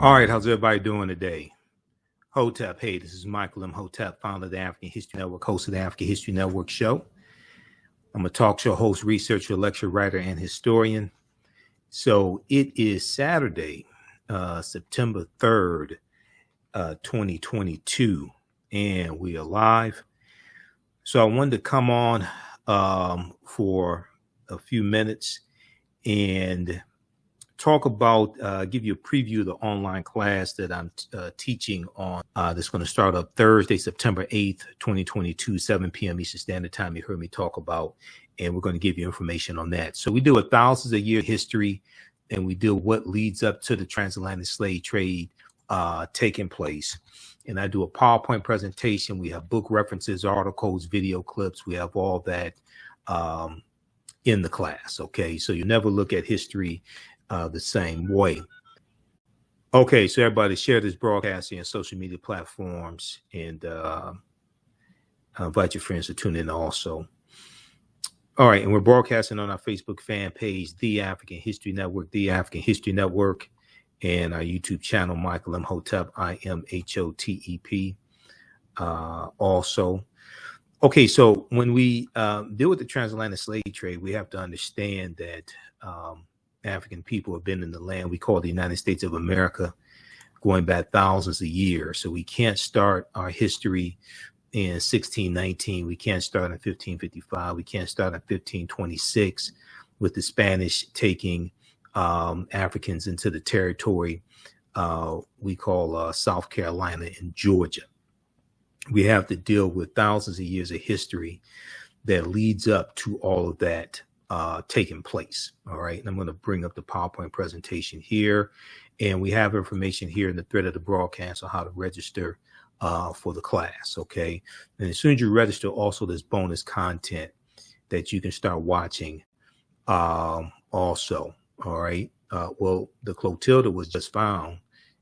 All right, how's everybody doing today? Hotep, hey, this is Michael Imhotep, founder of the African History Network, host of the African History Network show. I'm a talk show host, researcher, lecturer, writer, and historian. So it is Saturday, September 3rd, 2022, and we are live. So I wanted to come on for a few minutes and talk about, give you a preview of the online class that I'm teaching on. That's going to start up Thursday, September 8th, 2022, 7 p.m. Eastern Standard Time. You heard me talk about, and we're going to give you information on that. So we do a thousands of year history, and we do what leads up to the transatlantic slave trade taking place. And I do a PowerPoint presentation. We have book references, articles, video clips. We have all that in the class. Okay, so you never look at history the same way. Okay, so everybody share this broadcast on social media platforms, and invite your friends to tune in also. All right, and we're broadcasting on our Facebook fan page, The African History Network, The African History Network, and our YouTube channel, Michael Imhotep, IMHOTEP. Also, okay, so when we deal with the transatlantic slave trade, we have to understand that African people have been in the land we call the United States of America going back thousands of years. So we can't start our history in 1619. We can't start in 1555. We can't start in 1526 with the Spanish taking Africans into the territory we call South Carolina and Georgia. We have to deal with thousands of years of history that leads up to all of that taking place. All right. And I'm going to bring up the PowerPoint presentation here. And we have information here in the thread of the broadcast on how to register for the class. Okay. And as soon as you register, also there's bonus content that you can start watching also. All right. Well, the Clotilda was just found,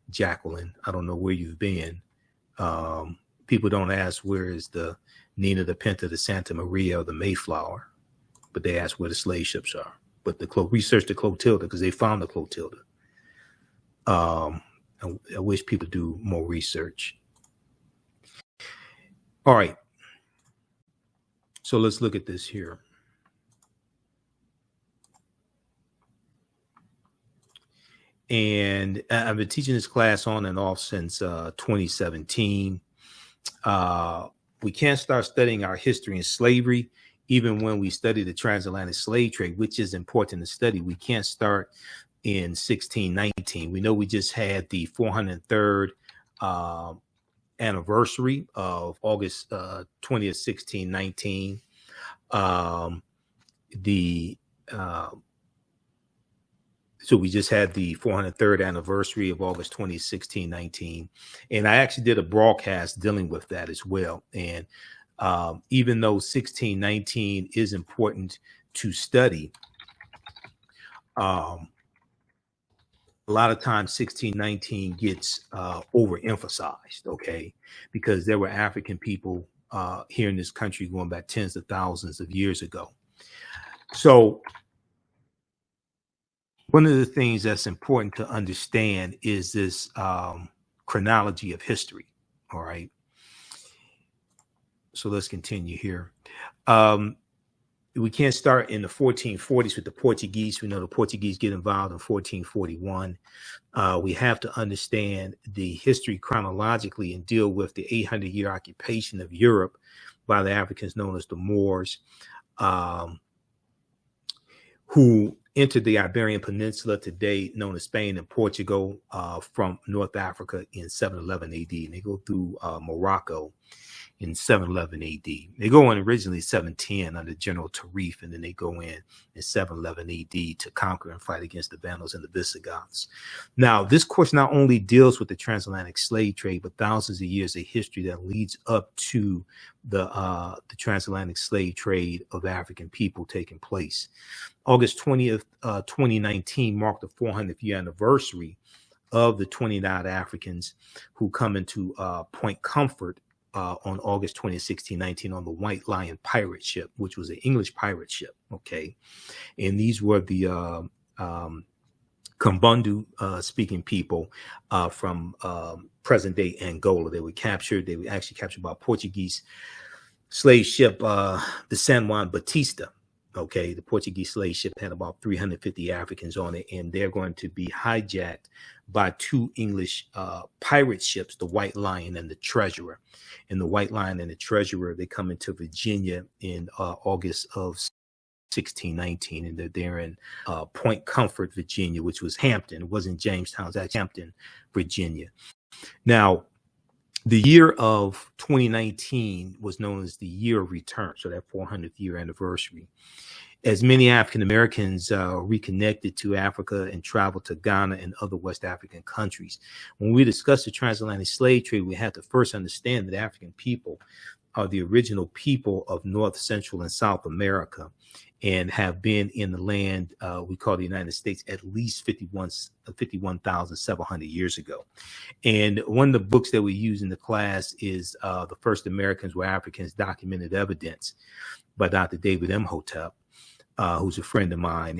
Jacqueline. I don't know where you've been. People don't ask where is the Nina, the Pinta, the Santa Maria, or the Mayflower, but they ask where the slave ships are. But research the Clotilda because they found the Clotilda. I wish people do more research. All right. So let's look at this here. And I've been teaching this class on and off since 2017. We can't start studying our history in slavery even when we study the transatlantic slave trade, which is important to study. We can't start in 1619. We know we just had the 403rd anniversary of August 20th, 1619. So we just had the 403rd anniversary of August 20th, 1619. And I actually did a broadcast dealing with that as well. And even though 1619 is important to study, a lot of times 1619 gets overemphasized, okay, because there were African people here in this country going back tens of thousands of years ago. So one of the things that's important to understand is this chronology of history. All right. So let's continue here. We can't start in the 1440s with the Portuguese. We know the Portuguese get involved in 1441. We have to understand the history chronologically and deal with the 800-year occupation of Europe by the Africans known as the Moors, who entered the Iberian Peninsula, today known as Spain and Portugal, from North Africa in 711 AD. And they go through Morocco in 711 AD. They go in originally 710 under General Tarif, and then they go in 711 AD to conquer and fight against the Vandals and the Visigoths. Now, this course not only deals with the transatlantic slave trade, but thousands of years of history that leads up to the transatlantic slave trade of African people taking place. August 20th, 2019 marked the 400th year anniversary of the 29 Africans who come into Point Comfort on August 20, 1619 on the White Lion pirate ship, which was an English pirate ship. Okay. And these were the Kumbundu speaking people from present day Angola. They were captured. They were actually captured by a Portuguese slave ship, the San Juan Batista. Okay, the Portuguese slave ship had about 350 Africans on it, and they're going to be hijacked by two English pirate ships, the White Lion and the Treasurer. And the White Lion and the Treasurer, they come into Virginia in August of 1619, and they're in Point Comfort, Virginia, which was Hampton. It wasn't Jamestown, it was actually Hampton, Virginia. Now, the year of 2019 was known as the year of return, so that 400th year anniversary. As many African Americans reconnected to Africa and traveled to Ghana and other West African countries. When we discuss the transatlantic slave trade, we have to first understand that African people are the original people of North, Central, and South America, and have been in the land we call the United States at least 51,700 years ago. And one of the books that we use in the class is The First Americans Were Africans, Documented Evidence by Dr. David Imhotep, who's a friend of mine,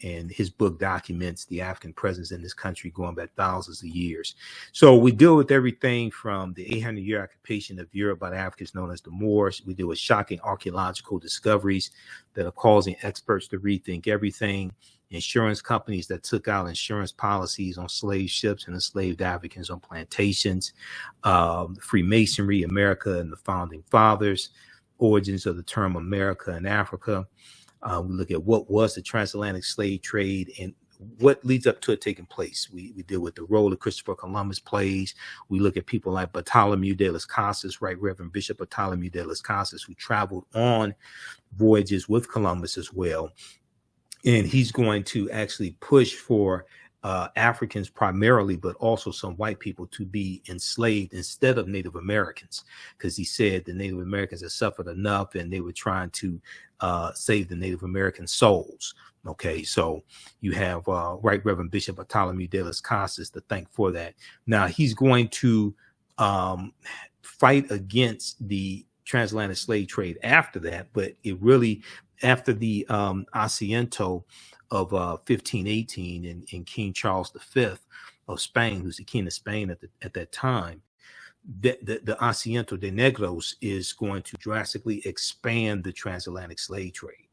and his book documents the African presence in this country going back thousands of years. So we deal with everything from the 800-year occupation of Europe by the Africans known as the Moorish. We deal with shocking archaeological discoveries that are causing experts to rethink everything. Insurance companies that took out insurance policies on slave ships and enslaved Africans on plantations. Freemasonry, America and the Founding Fathers. Origins of the term America and Africa. We look at what was the transatlantic slave trade and what leads up to it taking place. We deal with the role that Christopher Columbus plays. We look at people like Bartholomew de las Casas, Right Reverend Bishop Bartholomew de las Casas, who traveled on voyages with Columbus as well. And he's going to actually push for Africans primarily, but also some white people to be enslaved instead of Native Americans, because he said the Native Americans had suffered enough and they were trying to save the Native American souls. Okay, so you have Right Reverend Bishop Bartholomew de las Casas to thank for that. Now he's going to fight against the transatlantic slave trade after that, but it really, after the Asiento of 1518 and King Charles V of Spain, who's the king of Spain at that time, the Asiento de Negros is going to drastically expand the transatlantic slave trade.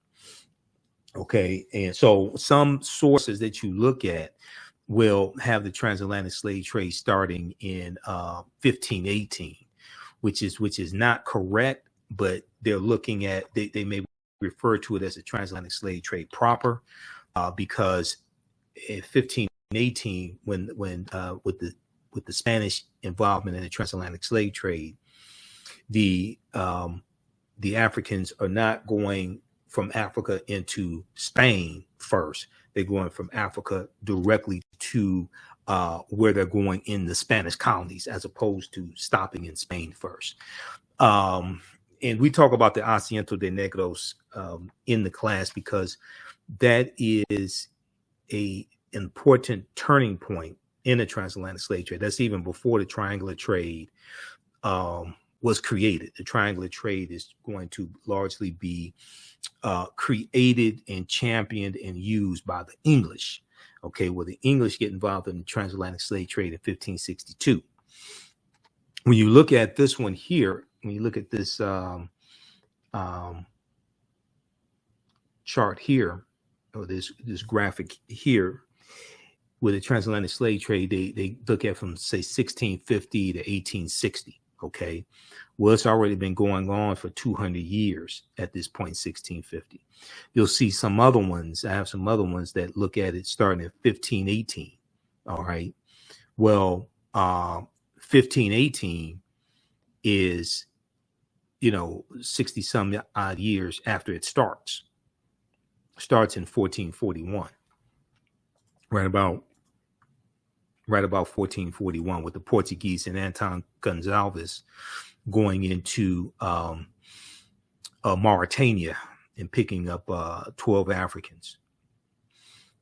Okay, and so some sources that you look at will have the transatlantic slave trade starting in 1518, which is not correct, but they're looking at, they may refer to it as a transatlantic slave trade proper, because in 1518, when with the Spanish involvement in the transatlantic slave trade, the Africans are not going from Africa into Spain first. They're going from Africa directly to where they're going in the Spanish colonies, as opposed to stopping in Spain first. And we talk about the Asiento de Negros in the class because that is an important turning point in the transatlantic slave trade. That's even before the triangular trade was created. The triangular trade is going to largely be created and championed and used by the English. Okay, well, the English get involved in the transatlantic slave trade in 1562. When you look at this one here, when you look at this chart here, or this graphic here, with the transatlantic slave trade, they look at from say 1650 to 1860. Okay, well, it's already been going on for 200 years at this point, 1650. You'll see some other ones. I have some other ones that look at it starting at 1518. All right, well, 1518 is, 60 some odd years after it starts in 1441, right about 1441, with the Portuguese and Anton Gonçalves going into Mauritania and picking up 12 Africans.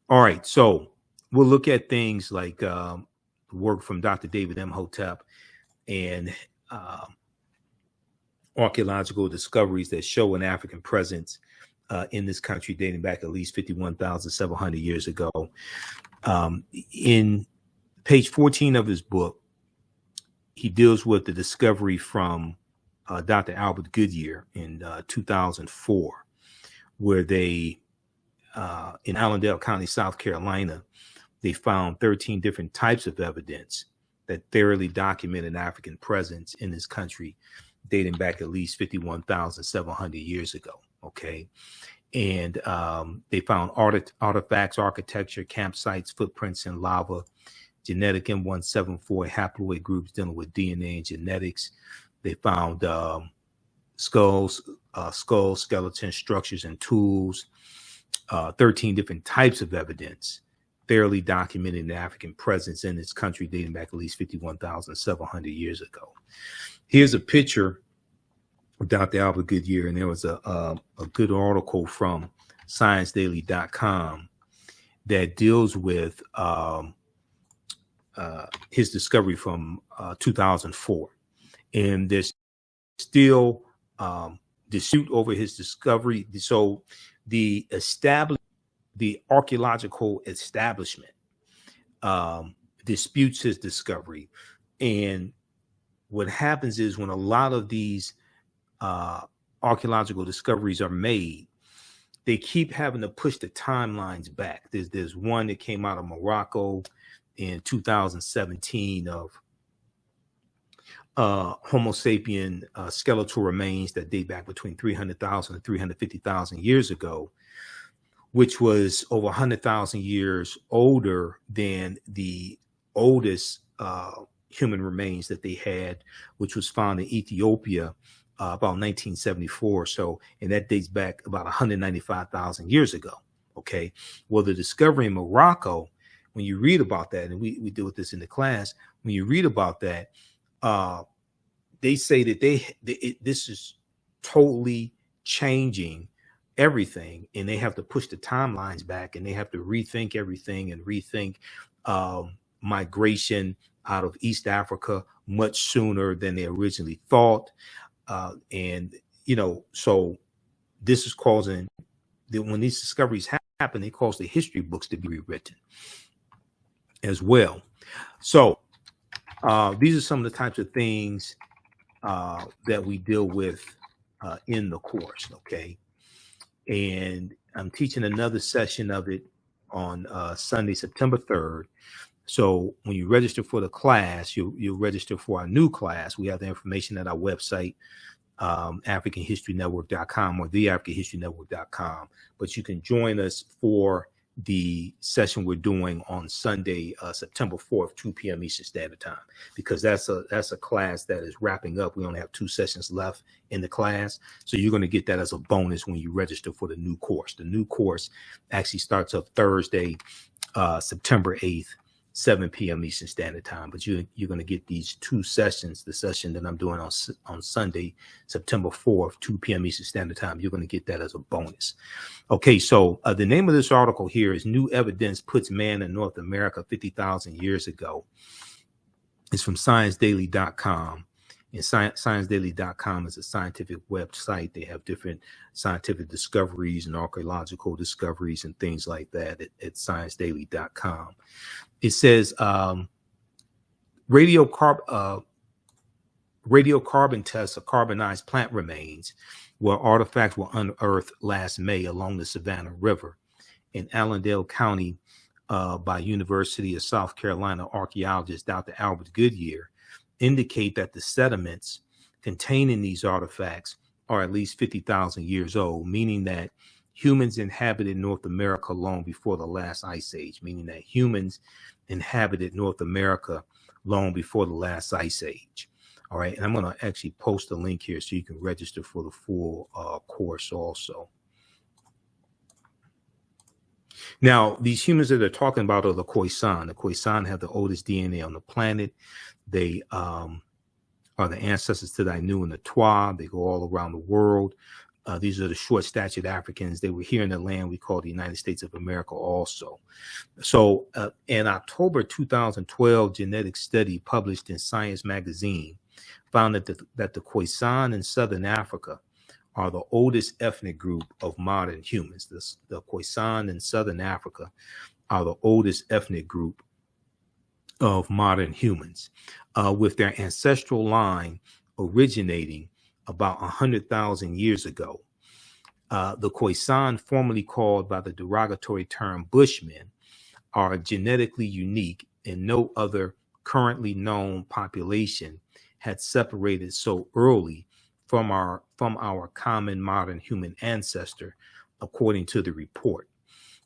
All right, so we'll look at things like work from Dr. David Imhotep and archaeological discoveries that show an African presence in this country dating back at least 51,700 years ago. In page 14 of his book, he deals with the discovery from Dr. Albert Goodyear in 2004, where they, in Allendale County, South Carolina, they found 13 different types of evidence that thoroughly documented African presence in this country dating back at least 51,700 years ago. Okay. And they found artifacts, architecture, campsites, footprints in lava, genetic M174 haploid groups dealing with DNA and genetics. They found skulls, skeletons, structures, and tools, 13 different types of evidence thoroughly documenting the African presence in this country dating back at least 51,700 years ago. Here's a picture of Dr. Albert Goodyear, and there was a good article from ScienceDaily.com that deals with his discovery from 2004. And there's still dispute over his discovery. So the archaeological establishment disputes his discovery. And what happens is when a lot of these archaeological discoveries are made, they keep having to push the timelines back. There's one that came out of Morocco in 2017 of Homo sapien skeletal remains that date back between 300,000 and 350,000 years ago, which was over 100,000 years older than the oldest human remains that they had, which was found in Ethiopia about 1974. So, and that dates back about 195,000 years ago. Okay. Well, the discovery in Morocco, when you read about that, and we deal with this in the class, when you read about that, they say that this is totally changing everything, and they have to push the timelines back, and they have to rethink everything and rethink migration out of East Africa much sooner than they originally thought. And, you know, so this is causing, when these discoveries happen, they cause the history books to be rewritten as well. So these are some of the types of things that we deal with in the course. Okay. And I'm teaching another session of it on Sunday, September 3rd. So when you register for the class, you'll register for our new class. We have the information at our website, AfricanHistoryNetwork.com or theAfricanHistoryNetwork.com. But you can join us for the session we're doing on Sunday, September 4th, 2 p.m. Eastern Standard Time, because that's a class that is wrapping up. We only have 2 sessions left in the class. So you're going to get that as a bonus when you register for the new course. The new course actually starts up Thursday, September 8th, 7 p.m. Eastern Standard Time. But you're going to get these 2 sessions, the session that I'm doing on Sunday, September 4th, 2 p.m. Eastern Standard Time. You're going to get that as a bonus. Okay, so the name of this article here is New Evidence Puts Man in North America 50,000 Years Ago. It's from ScienceDaily.com. And ScienceDaily.com is a scientific website. They have different scientific discoveries and archaeological discoveries and things like that at ScienceDaily.com. It says radiocarbon tests of carbonized plant remains where artifacts were unearthed last May along the Savannah River in Allendale County by University of South Carolina archaeologist Dr. Albert Goodyear indicate that the sediments containing these artifacts are at least 50,000 years old, meaning that humans inhabited North America long before the last ice age, meaning that humans inhabited North America long before the last ice age. All right. And I'm going to actually post a link here so you can register for the full course also. Now, these humans that they're talking about are the Khoisan. The Khoisan have the oldest DNA on the planet. They are the ancestors to the Ainu and the Tues. They go all around the world. These are the short-statured Africans. They were here in the land we call the United States of America also. So in October 2012, genetic study published in Science magazine found that the Khoisan in Southern Africa are the oldest ethnic group of modern humans. The Khoisan in southern Africa are the oldest ethnic group of modern humans, with their ancestral line originating about 100,000 years ago. The Khoisan, formerly called by the derogatory term Bushmen, are genetically unique, and no other currently known population had separated so early from our common modern human ancestor, according to the report.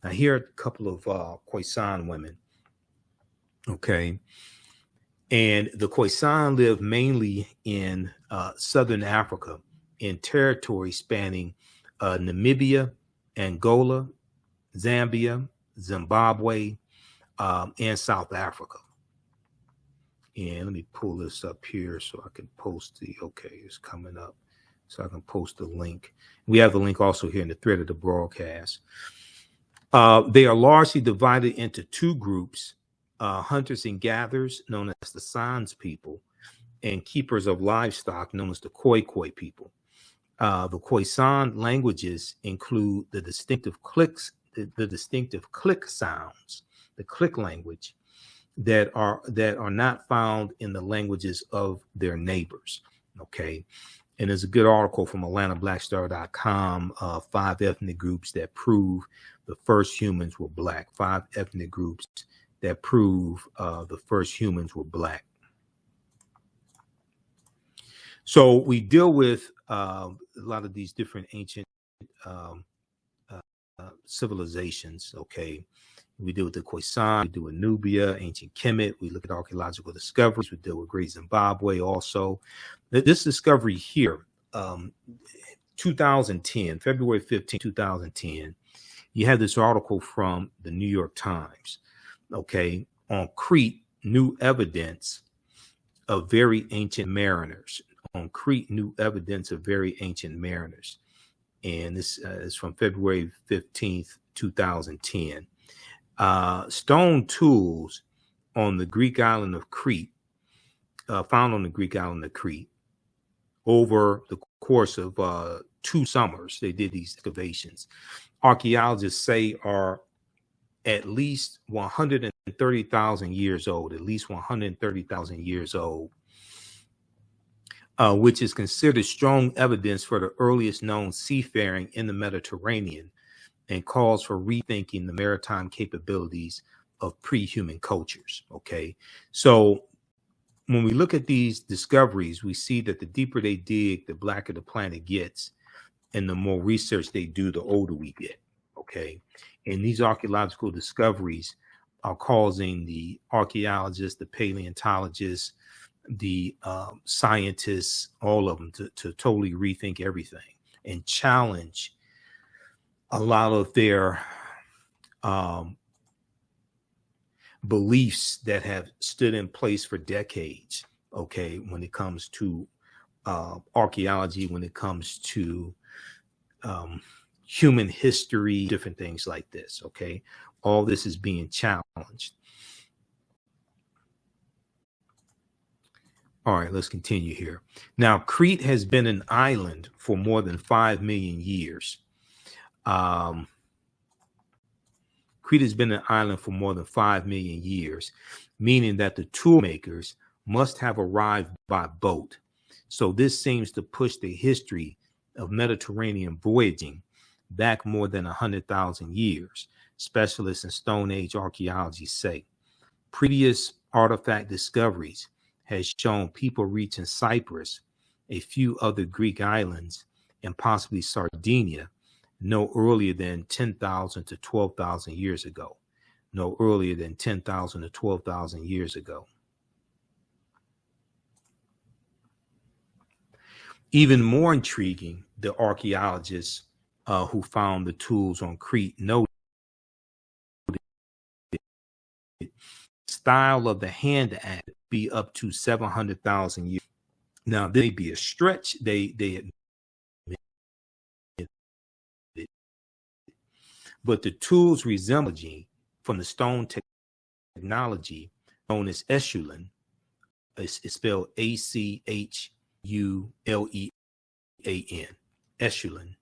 Now, here are a couple of Khoisan women. Okay. And the Khoisan live mainly in southern Africa, in territory spanning Namibia, Angola, Zambia, Zimbabwe, and South Africa. And let me pull this up here so I can post it's coming up. So I can post the link. We have the link also here in the thread of the broadcast. They are largely divided into two groups, hunters and gatherers, known as the Sans people, and keepers of livestock, known as the Khoi people. The Khoisan languages include the distinctive clicks, the distinctive click sounds, the click language that are not found in the languages of their neighbors. Okay. And there's a good article from AtlantaBlackStar.com, 5 ethnic groups that prove the first humans were black. 5 ethnic groups that prove the first humans were black. So we deal with a lot of these different ancient civilizations. Okay. We deal with the Khoisan, we deal with Nubia, ancient Kemet. We look at archaeological discoveries. We deal with Great Zimbabwe also. This discovery here, 2010, February 15, 2010, you have this article from the New York Times, okay, on Crete, new evidence of very ancient mariners. On Crete, new evidence of very ancient mariners. And this is from February 15th, 2010. Stone tools on the Greek island of Crete, found on the Greek island of Crete, over the course of 2 summers, they did these excavations. Archaeologists say are at least 130,000 years old, at least 130,000 years old, which is considered strong evidence for the earliest known seafaring in the Mediterranean, and calls for rethinking the maritime capabilities of pre-human cultures. Okay, so when we look at these discoveries, we see that the deeper they dig, the blacker the planet gets, and the more research they do, the older we get. Okay, and these archaeological discoveries are causing the archaeologists, the paleontologists, the scientists, all of them to totally rethink everything and challenge a lot of their beliefs that have stood in place for decades. Okay, when it comes to archaeology, when it comes to human history, different things like this. Okay, all this is being challenged. All right, let's continue here. Now, Crete has been an island for more than 5 million years. Crete has been an island for more than 5 million years, meaning that the tool makers must have arrived by boat. So this seems to push the history of Mediterranean voyaging back more than 100,000 years, specialists in Stone Age archaeology say. Previous artifact discoveries has shown people reaching Cyprus, a few other Greek islands, and possibly Sardinia no earlier than 10,000 to 12,000 years ago. No earlier than 10,000 to 12,000 years ago. Even more intriguing, the archaeologists who found the tools on Crete noted the style of the hand axe be up to 700,000 years. Now, they be a stretch. They admit it. But the tools resembling from the stone technology known as Eschulen, it's spelled Achulean, echelon,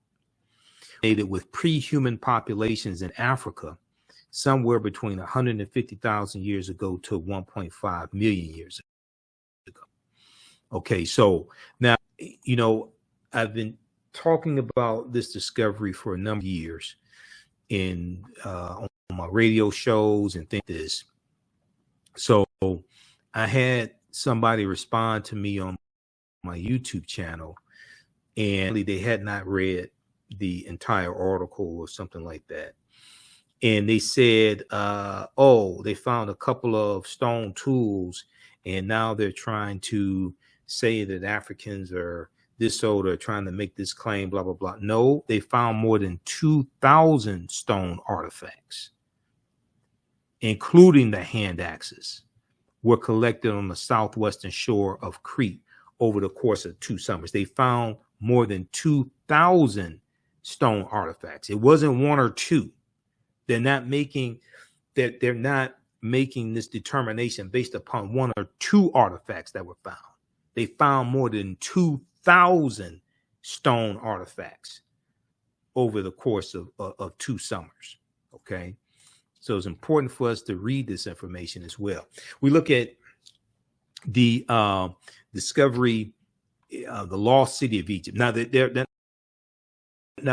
with pre-human populations in Africa, somewhere between 150,000 years ago to 1.5 million years ago. Okay, so now, you know, I've been talking about this discovery for a number of years on my radio shows and things like this. So I had somebody respond to me on my YouTube channel, and they had not read the entire article or something like that. And they said, oh, they found a couple of stone tools, and now they're trying to say that Africans are this old, or trying to make this claim, blah, blah, blah. No, they found more than 2,000 stone artifacts, including the hand axes, were collected on the southwestern shore of Crete over the course of 2 summers. They found more than 2,000 stone artifacts. It wasn't 1 or 2. They're not making this determination based upon 1 or 2 artifacts that were found. They found more than 2,000 stone artifacts over the course of 2 summers. Okay, so it's important for us to read this information as well. We look at the discovery, the lost city of Egypt. Now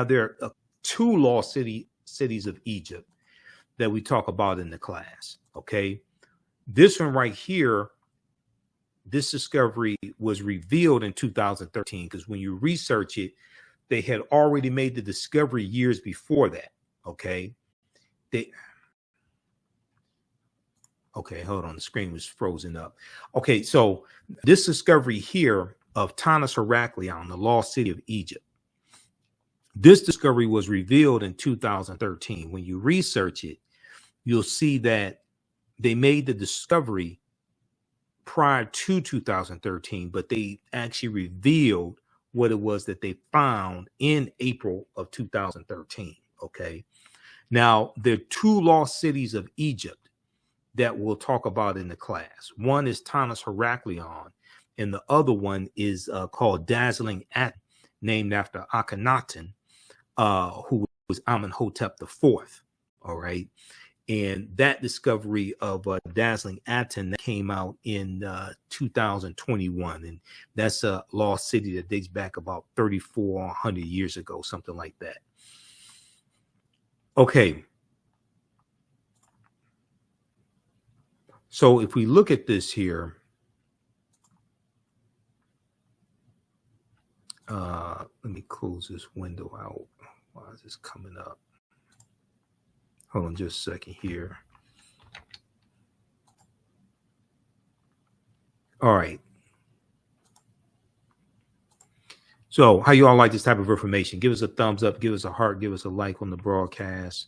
there are 2 lost cities of Egypt that we talk about in the class. Okay, this one right here, this discovery was revealed in 2013, because when you research it, they had already made the discovery years before that. Okay, hold on, the screen was frozen up. Okay, so this discovery here of Tanis Heracleion, the lost city of Egypt, this discovery was revealed in 2013. When you research it, you'll see that they made the discovery prior to 2013, but they actually revealed what it was that they found in April of 2013. Okay, now there are 2 lost cities of Egypt that we'll talk about in the class. One is Tanis Heracleion, and the other one is called Dazzling Aten, named after Akhenaten, who was Imhotep IV. All right, and that discovery of Dazzling Aten that came out in 2021, and that's a lost city that dates back about 3,400 years ago, something like that. Okay, so if we look at this here, let me close this window out. Why is this coming up? Hold on just a second here. All right. So how you all like this type of information? Give us a thumbs up, give us a heart, give us a like on the broadcast.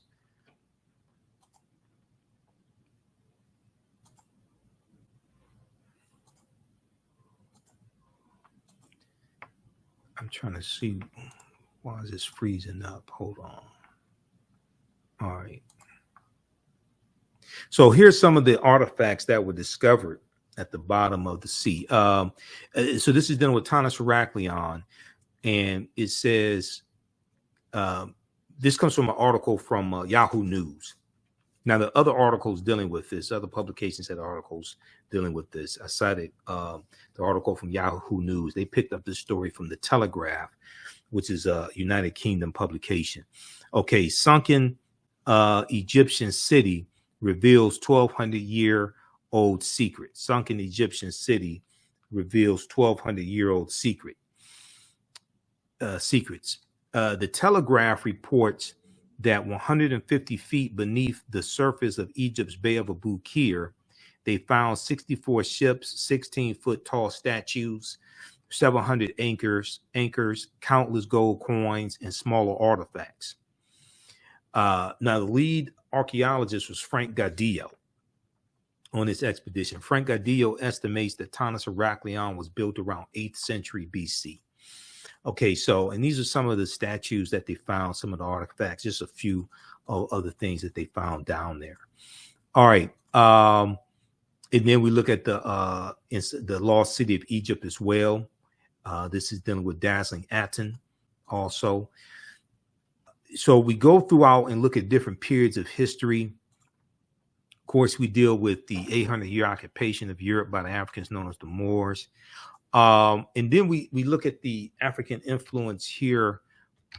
I'm trying to see, why is this freezing up? Hold on. All right. So here's some of the artifacts that were discovered at the bottom of the sea. So this is dealing with Tanis Heracleion, and it says, this comes from an article from Yahoo News. Now, the other articles dealing with this, other publications had articles dealing with this. I cited the article from Yahoo News. They picked up this story from the Telegraph, which is a United Kingdom publication. Okay, Sunken Egyptian city reveals 1,200-year-old secret. Sunken Egyptian city reveals 1,200-year-old secret. Secrets. The Telegraph reports that 150 feet beneath the surface of Egypt's Bay of Abu Qir, they found 64 ships, 16-foot tall statues, 700 anchors, countless gold coins, and smaller artifacts. Now, the lead archaeologist was Frank Gaudillo on this expedition. Frank Gaudillo estimates that Tanis Heracleion was built around 8th century BC. Okay, so, and these are some of the statues that they found, some of the artifacts, just a few of the things that they found down there. All right. And then we look at the lost city of Egypt as well. This is dealing with Dazzling Aten. also. So we go throughout and look at different periods of history. Of course, we deal with the 800-year occupation of Europe by the Africans known as the Moors. And then we look at the African influence here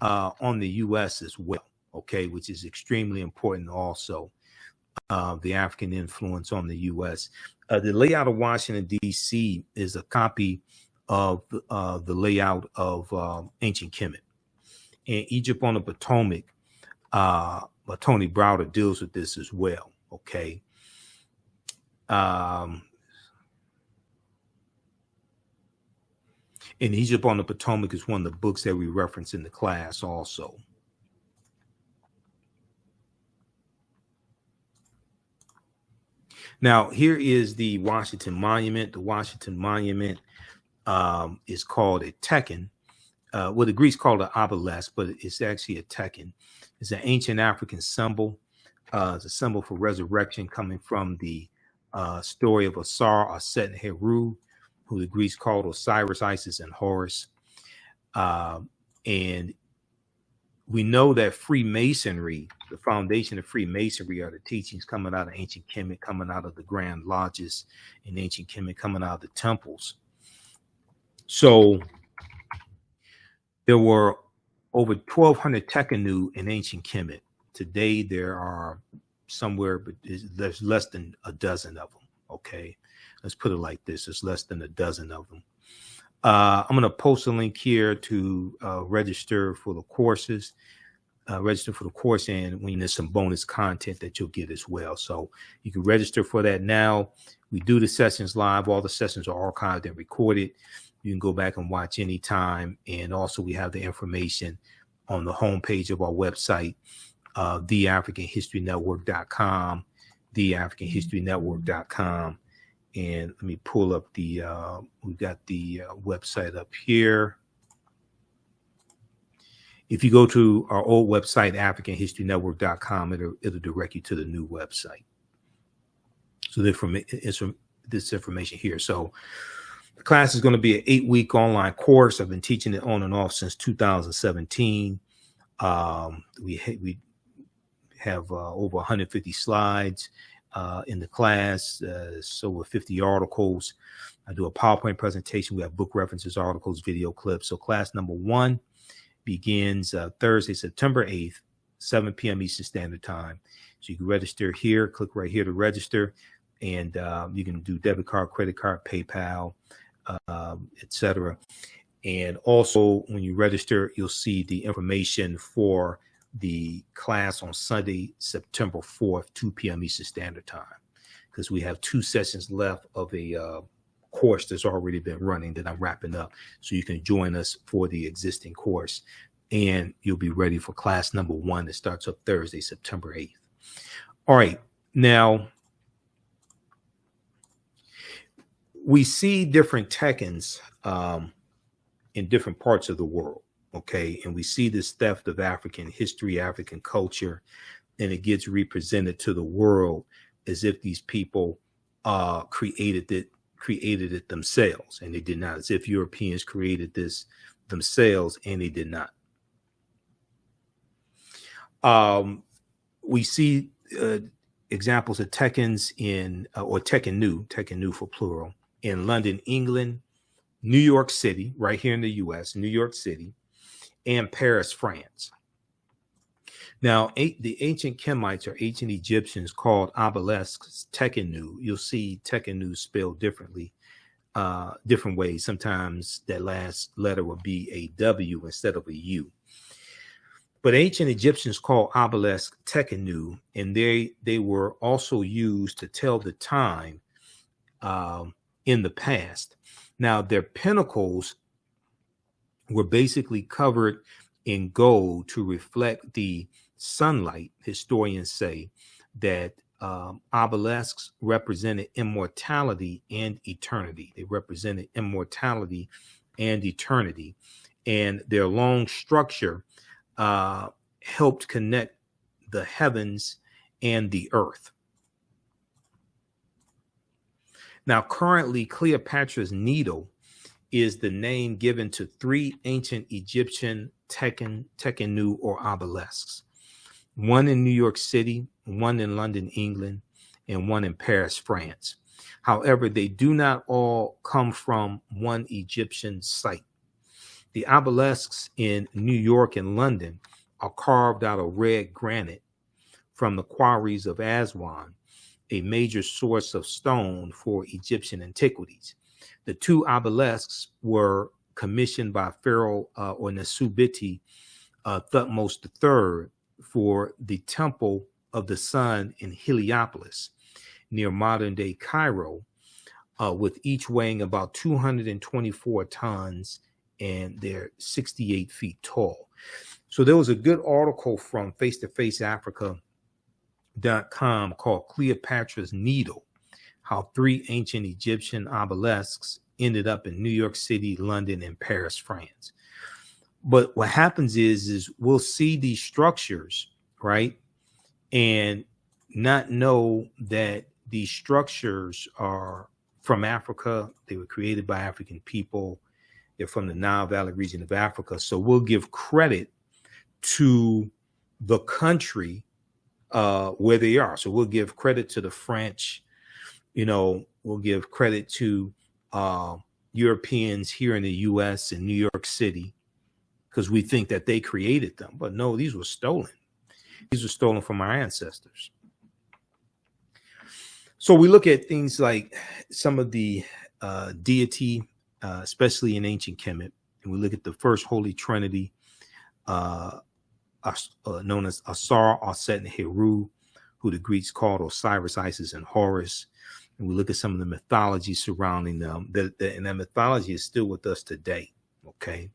on the U.S. as well, okay, which is extremely important also, the African influence on the U.S. The layout of Washington, D.C. is a copy of the layout of ancient Kemet. And Egypt on the Potomac, Tony Browder deals with this as well, okay? And Egypt on the Potomac is one of the books that we reference in the class also. Now, here is the Washington Monument. The Washington Monument is called a Tekken. Well, the Greeks called it obelisk, but it's actually a Tekken. It's an ancient African symbol. It's a symbol for resurrection coming from the story of Asar, Aset, and Heru, who the Greeks called Osiris, Isis, and Horus. And we know that Freemasonry, the foundation of Freemasonry, are the teachings coming out of ancient Kemet, coming out of the Grand Lodges in ancient Kemet, coming out of the temples. So there were over 1,200 Tekkenu in ancient Kemet. Today, there are somewhere, but there's less than a dozen of them, okay? Let's put it like this. There's less than a dozen of them. I'm going to post a link here to register for the courses. Register for the course, and when there's some bonus content that you'll get as well. So you can register for that now. We do the sessions live. All the sessions are archived and recorded. You can go back and watch anytime. And also we have the information on the homepage of our website, theafricanhistorynetwork.com, theafricanhistorynetwork.com. And let me pull up the, we've got the website up here. If you go to our old website, africanhistorynetwork.com, it'll direct you to the new website. So this information here. So the class is going to be an 8-week online course. I've been teaching it on and off since 2017. We have over 150 slides in the class, so over 50 articles. I do a PowerPoint presentation. We have book references, articles, video clips. So class number 1 begins Thursday, September 8th, 7 p.m. Eastern Standard Time. So you can register here, click right here to register, and you can do debit card, credit card, PayPal, etc. And also when you register, you'll see the information for the class on Sunday, September 4th, 2 p.m. Eastern Standard Time, because we have 2 sessions left of a course that's already been running that I'm wrapping up. So you can join us for the existing course, and you'll be ready for class number 1 that starts up Thursday, September 8th. All right. Now, we see different Tekkens in different parts of the world. Okay. And we see this theft of African history, African culture, and it gets represented to the world as if these people created it themselves, and they did not, as if Europeans created this themselves, and they did not. We see examples of Tekkens in, or Tekkenu for plural, in London, England, New York City, right here in the U.S., New York City, and Paris, France. Now, the ancient Kemites or ancient Egyptians called obelisks Tekkenu. You'll see Tekkenu spelled differently, different ways. Sometimes that last letter would be a W instead of a U. But ancient Egyptians called obelisks Tekkenu, and they were also used to tell the time in the past. Now, their pinnacles were basically covered in gold to reflect the sunlight. Historians say that obelisks represented immortality and eternity. They represented immortality and eternity, and their long structure helped connect the heavens and the earth. Now, currently, Cleopatra's Needle is the name given to 3 ancient Egyptian Tekenu or obelisks. One in New York City, one in London, England, and one in Paris, France. However, they do not all come from one Egyptian site. The obelisks in New York and London are carved out of red granite from the quarries of Aswan, a major source of stone for Egyptian antiquities. The two obelisks were commissioned by Pharaoh or Nesubiti Thutmose III for the Temple of the Sun in Heliopolis, near modern-day Cairo, with each weighing about 224 tons, and they're 68 feet tall. So there was a good article from face-to-face-africa.com called Cleopatra's Needle, how 3 ancient Egyptian obelisks ended up in New York City, London, and Paris, France. But what happens is we'll see these structures, right, and not know that these structures are from Africa. They were created by African people. They're from the Nile Valley region of Africa. So we'll give credit to the country where they are. So we'll give credit to the French, we'll give credit to Europeans here in the US and New York City, because we think that they created them. But no, these were stolen. These were stolen from our ancestors. So we look at things like some of the deity, especially in ancient Kemet, and we look at the first Holy Trinity, known as Asar, Aset, and Heru, who the Greeks called Osiris, Isis, and Horus. And we look at some of the mythology surrounding them, and that mythology is still with us today. Okay.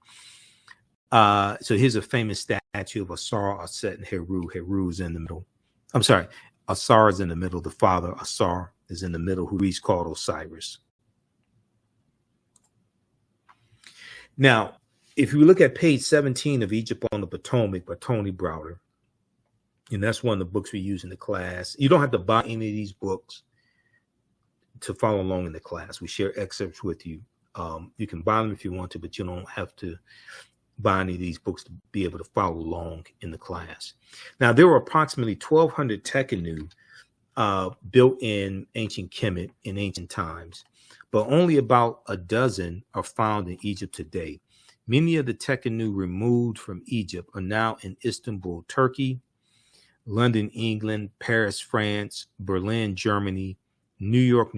So here's a famous statue of Asar, Aset, and Heru. Heru is in the middle. I'm sorry. Asar is in the middle. The father, Asar, is in the middle, who Greeks called Osiris. Now, if you look at page 17 of Egypt on the Potomac by Tony Browder, and that's one of the books we use in the class. You don't have to buy any of these books to follow along in the class. We share excerpts with you. You can buy them if you want to, but you don't have to buy any of these books to be able to follow along in the class. Now, there were approximately 1,200 Tekenu built in ancient Kemet in ancient times, but only about a dozen are found in Egypt today. Many of the Tekenu removed from Egypt are now in Istanbul, Turkey, London, England, Paris, France, Berlin, Germany, New York,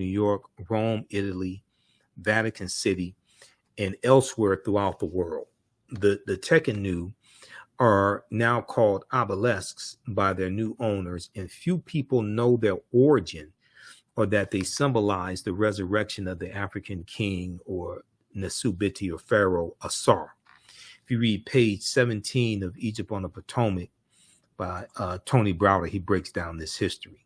Rome, Italy, Vatican City, and elsewhere throughout the world. The Tekenu are now called obelisks by their new owners, and few people know their origin or that they symbolize the resurrection of the African king or Nesubiti or Pharaoh Asar. If you read page 17 of Egypt on the Potomac by Tony Browder, he breaks down this history.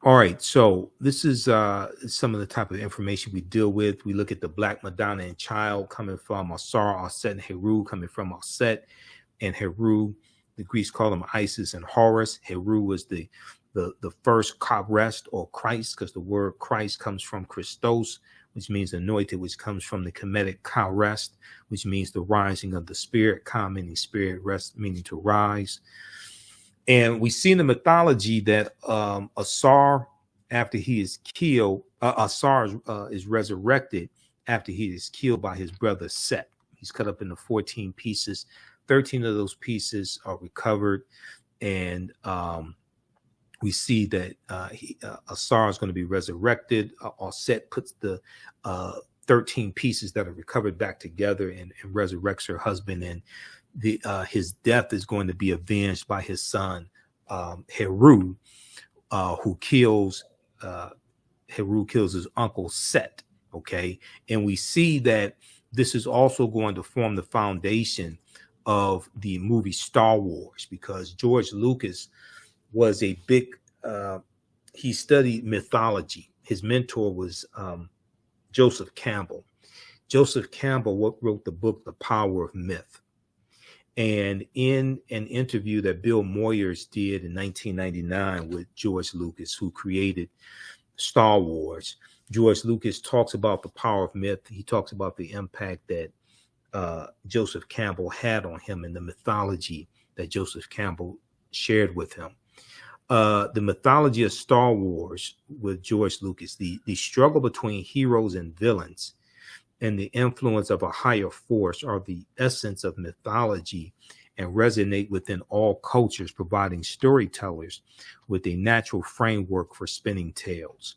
All right, so this is some of the type of information we deal with. We look at the Black Madonna and Child coming from Asar, Aset, and Heru, coming from Aset and Heru. The Greeks call them Isis and Horus. Heru was the first Christ or Christ, because the word Christ comes from Christos, which means anointed, which comes from the Kemetic Ka-rest, which means the rising of the spirit. Ka meaning spirit, rest meaning to rise. And we see in the mythology that Asar, after he is killed, Asar is resurrected after he is killed by his brother Set. He's cut up into 14 pieces. 13 of those pieces are recovered, and we see that Asar is going to be resurrected. Set puts the 13 pieces that are recovered back together and resurrects her husband, and his death is going to be avenged by his son Heru, who kills his uncle Set. Okay, and we see that this is also going to form the foundation of the movie Star Wars, because George Lucas was a big he studied mythology. His mentor was Joseph Campbell. Joseph Campbell wrote the book The Power of Myth. And in an interview that Bill Moyers did in 1999 with George Lucas, who created Star Wars, George Lucas talks about the power of myth. He talks about the impact that Joseph Campbell had on him and the mythology that Joseph Campbell shared with him. The mythology of Star Wars with George Lucas, the struggle between heroes and villains and the influence of a higher force are the essence of mythology and resonate within all cultures, providing storytellers with a natural framework for spinning tales.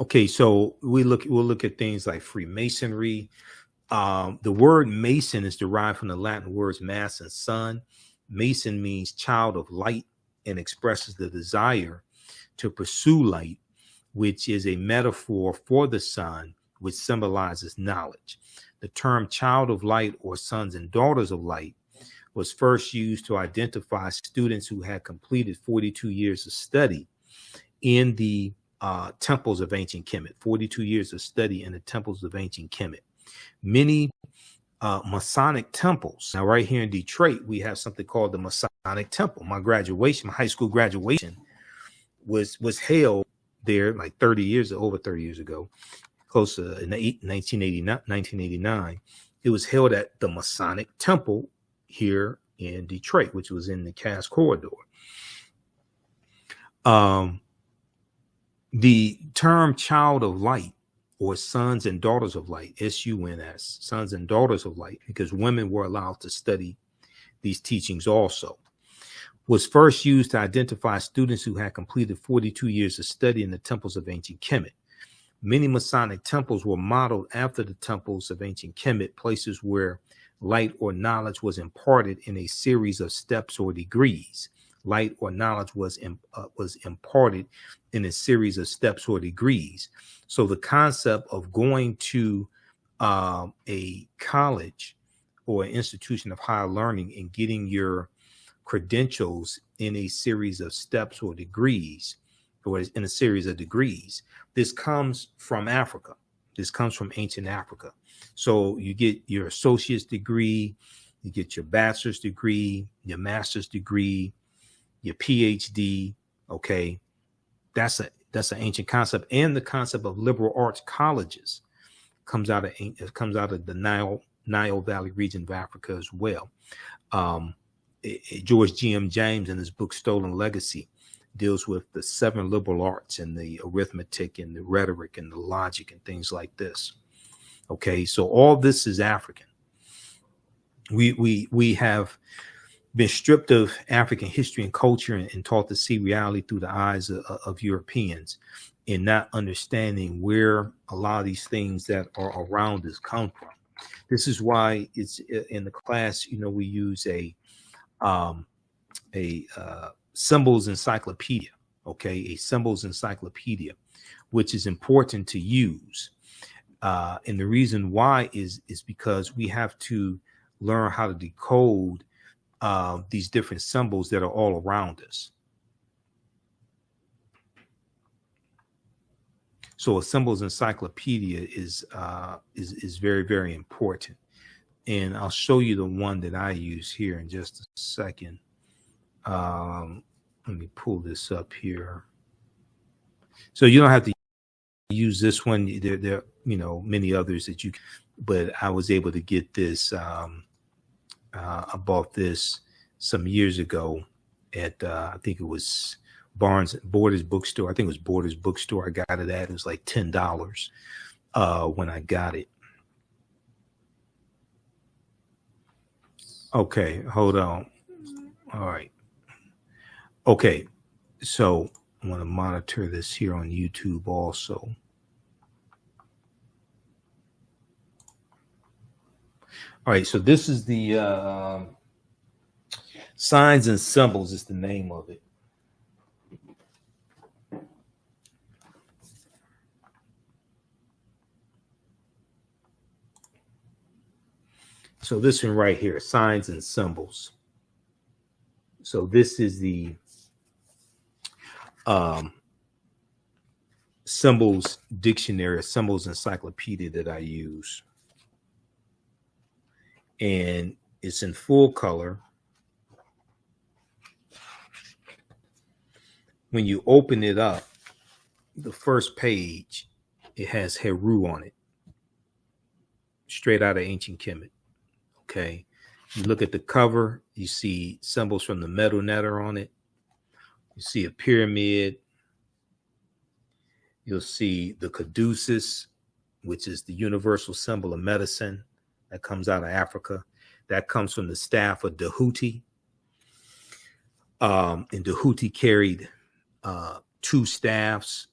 Okay, so we'll look at things like Freemasonry. The word Mason is derived from the Latin words mass and sun. Mason means child of light and expresses the desire to pursue light, which is a metaphor for the sun, which symbolizes knowledge. The term child of light or sons and daughters of light was first used to identify students who had completed 42 years of study in the temples of ancient Kemet, 42 years of study in the temples of ancient Kemet. Many Masonic temples. Now, right here in Detroit, we have something called the Masonic Temple. My graduation, my high school graduation was held there like over 30 years ago, close to in 1989. It was held at the Masonic Temple here in Detroit, which was in the Cass Corridor. The term child of light or sons and daughters of light, SUNS, sons and daughters of light, because women were allowed to study these teachings also, was first used to identify students who had completed 42 years of study in the temples of ancient Kemet. Many Masonic temples were modeled after the temples of ancient Kemet, places where light or knowledge was imparted in a series of steps or degrees. Light or knowledge was imparted in a series of steps or degrees. So the concept of going to a college or an institution of higher learning and getting your credentials in a series of steps or degrees, or in a series of degrees, this comes from Africa. This comes from ancient Africa. So you get your associate's degree, you get your bachelor's degree, your master's degree, your PhD. Okay, that's an ancient concept, and the concept of liberal arts colleges comes out of the Nile Valley region of Africa as well. George G.M. James in his book Stolen Legacy deals with the 7 liberal arts and the arithmetic and the rhetoric and the logic and things like this. Okay, so all this is African. We have been stripped of African history and culture and taught to see reality through the eyes of Europeans, and not understanding where a lot of these things that are around us come from. This is why it's in the class, we use a symbols encyclopedia, okay, a symbols encyclopedia, which is important to use. And the reason why is because we have to learn how to decode these different symbols that are all around us. So a symbols encyclopedia is very, very important. And I'll show you the one that I use here in just a second. Let me pull this up here. So you don't have to use this one. There are many others that you can, but I was able to get this. I bought this some years ago at I think it was Borders bookstore. I think it was Borders bookstore. I got it at. It was like $10 when I got it. Okay, hold on. All right. Okay, so I want to monitor this here on YouTube also. All right, so this is the Signs and Symbols is the name of it. So this one right here, Signs and Symbols. So this is the symbols dictionary, symbols encyclopedia that I use. And it's in full color. when you open it up, the first page, it has Heru on it, straight out of ancient Kemet. Okay. You look at the cover, you see symbols from the metal netter on it. You see a pyramid. You'll see the caduceus, which is the universal symbol of medicine that comes out of Africa. That comes from the staff of Dehuti. And Dehuti carried 2 staffs,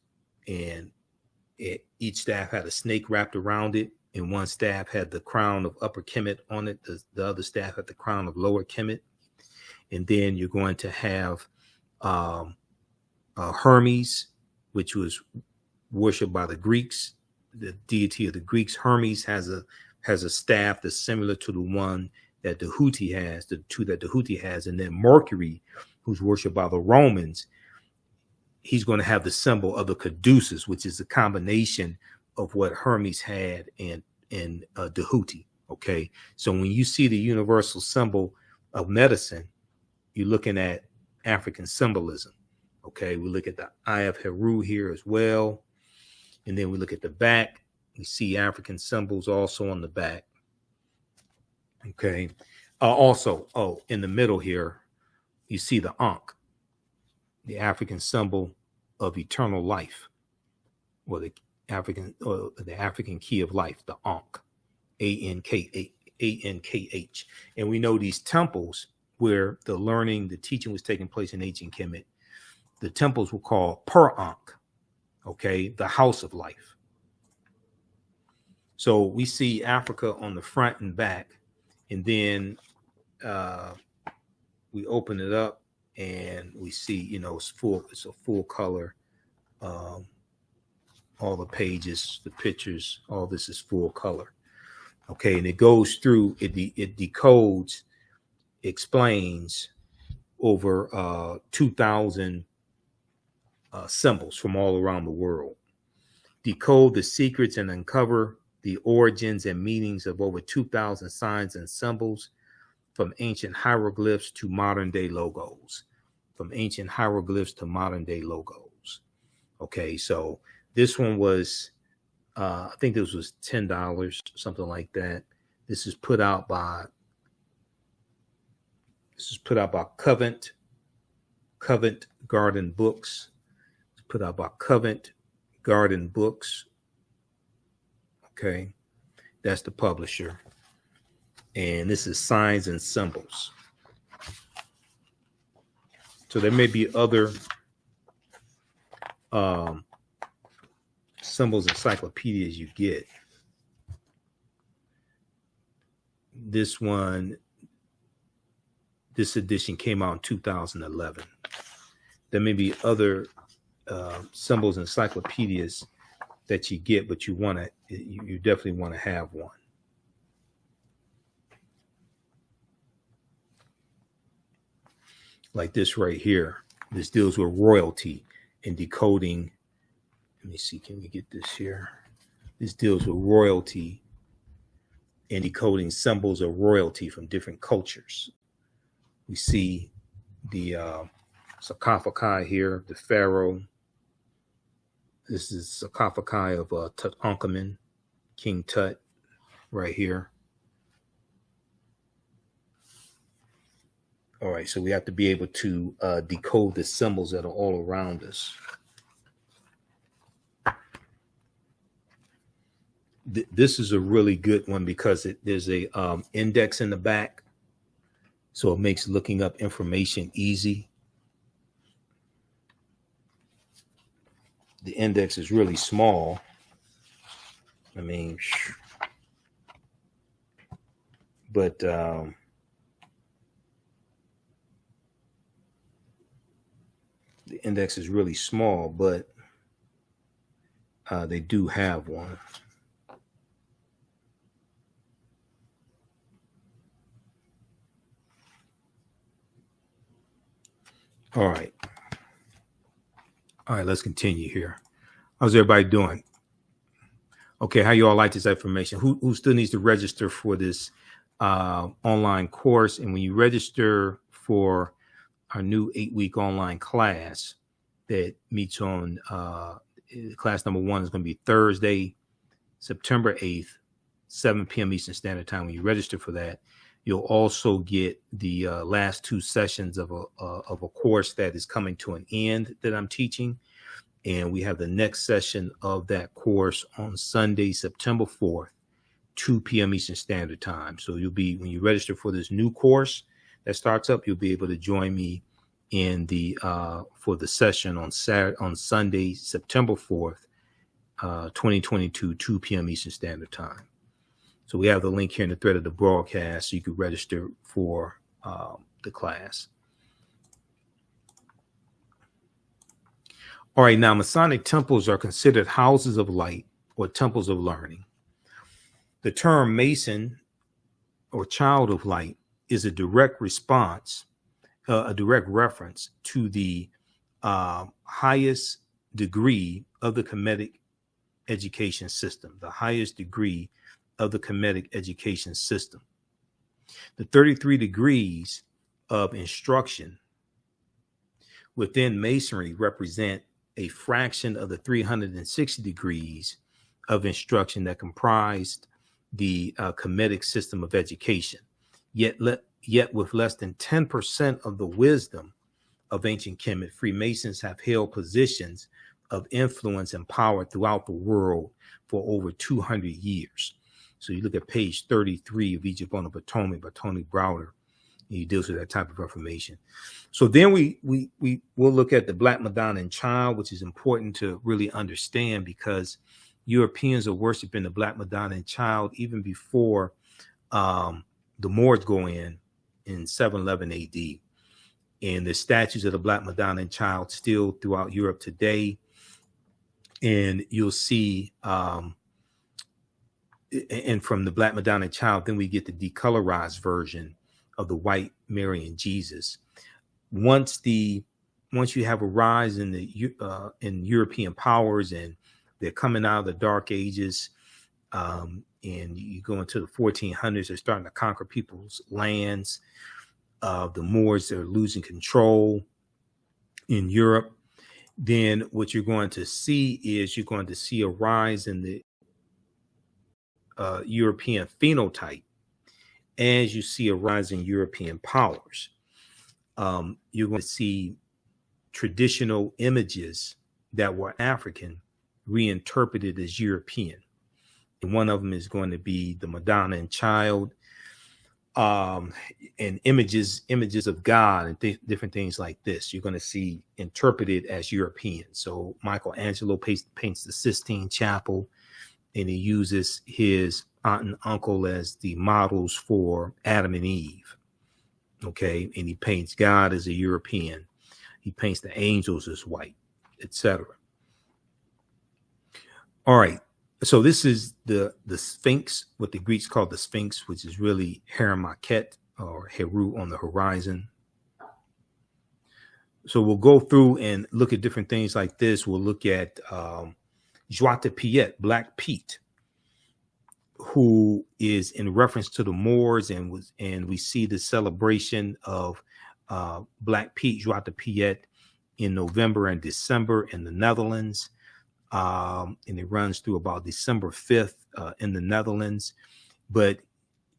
and each staff had a snake wrapped around it. And one staff had the crown of Upper Kemet on it. The other staff had the crown of Lower Kemet. And then you're going to have Hermes, which was worshipped by the Greeks, the deity of the Greeks. Hermes has a staff that's similar to the one that Dehuti has, the 2 that Dehuti has. And then Mercury, who's worshipped by the Romans, he's going to have the symbol of the caduceus, which is a combination of what Hermes had and Dehuti. Okay, so when you see the universal symbol of medicine, you're looking at African symbolism. Okay, we look at the Eye of Heru here as well, and then we look at the back. We see African symbols also on the back. Okay, also, in the middle here, you see the Ankh, the African symbol of eternal life, or the African key of life, the Ankh, Ankh. And we know these temples where the learning, the teaching was taking place in ancient Kemet, the temples were called Per-Ankh, okay, the house of life. So we see Africa on the front and back, and then we open it up and we see, it's a full color. All the pages, the pictures, all this is full color. Okay, and it goes through, it decodes, explains over 2,000 symbols from all around the world. Decode the secrets and uncover the origins and meanings of over 2,000 signs and symbols, from ancient hieroglyphs to modern day logos. Okay, so this one was, I think this was $10, something like that. This is put out by Covent Garden Books. It's put out by Covent Garden Books. Okay, that's the publisher. And this is Signs and Symbols. So there may be other symbols encyclopedias you get. This edition came out in 2011. There may be other symbols encyclopedias that you get, but you definitely want to have one. Like this right here. This deals with royalty and decoding. Let me see, can we get this here? This deals with royalty and decoding symbols of royalty from different cultures. We see the sarcophagi here, the pharaoh. This is sarcophagi of Tutankhamun, King Tut, right here. All right, so we have to be able to decode the symbols that are all around us. This is a really good one because there's a index in the back, so it makes looking up information easy. The index is really small. I mean, but the index is really small, but they do have one. All right, let's continue here. How's everybody doing? Okay, how you all like this information? Who still needs to register for this online course? And when you register for our new 8-week online class, that meets on class number 1 is going to be Thursday, September 8th, 7 p.m. Eastern Standard Time. When you register for that, you'll also get the last 2 sessions of a course that is coming to an end that I'm teaching. And we have the next session of that course on Sunday, September 4th, 2 p.m. Eastern Standard Time. So you'll be, when you register for this new course that starts up, you'll be able to join me in the for the session on Sunday, September 4th, 2022, 2 p.m. Eastern Standard Time. So we have the link here in the thread of the broadcast, so you can register for the class. All right, now Masonic temples are considered houses of light or temples of learning. The term Mason or child of light is a direct response, a direct reference to the highest degree of the Kemetic education system, the highest degree of the Kemetic education system. The 33 degrees of instruction within Masonry represent a fraction of the 360 degrees of instruction that comprised the Kemetic system of education. Yet with less than 10% of the wisdom of ancient Kemet, Freemasons have held positions of influence and power throughout the world for over 200 years. So you look at page 33 of Egypt on the Potomac, Browder, and he deals with that type of information. So then we'll look at the Black Madonna and Child, which is important to really understand because Europeans are worshiping the Black Madonna and Child even before the Moors go in 711 AD. And the statues of the Black Madonna and Child still throughout Europe today. And you'll see, and from the Black Madonna and Child, then we get the decolorized version of the white Mary and Jesus. Once you have a rise in the in European powers and they're coming out of the Dark Ages, and you go into the 1400s, they're starting to conquer people's lands. The Moors are losing control in Europe. Then what you're going to see is you're going to see a rise in the European phenotype as you see a rise in European powers. You're going to see traditional images that were African reinterpreted as European. And one of them is going to be the Madonna and Child, and images of God and different things like this. You're going to see interpreted as European. So Michelangelo paints the Sistine Chapel, and he uses his aunt and uncle as the models for Adam and Eve. Okay, and he paints God as a European. He paints the angels as white, etc. All right. So this is the Sphinx, what the Greeks call the Sphinx, which is really Heramakhet or Heru on the horizon. So we'll go through and look at different things like this. We'll look at Joie Piet, Black Pete, who is in reference to the Moors, and we see the celebration of Black Pete, Joie Piet, in November and December in the Netherlands. And it runs through about December 5th in the Netherlands. But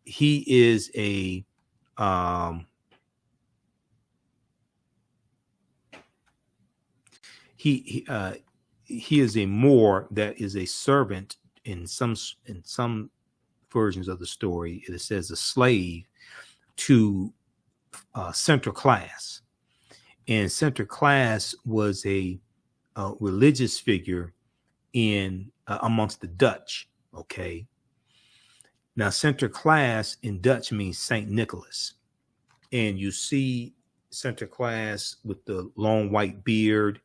he is he is a Moor that is a servant in some versions of the story. It says a slave to center class, and center class was a religious figure in amongst the Dutch. Okay, now center class in Dutch means Saint Nicholas, and you see center class with the long white beard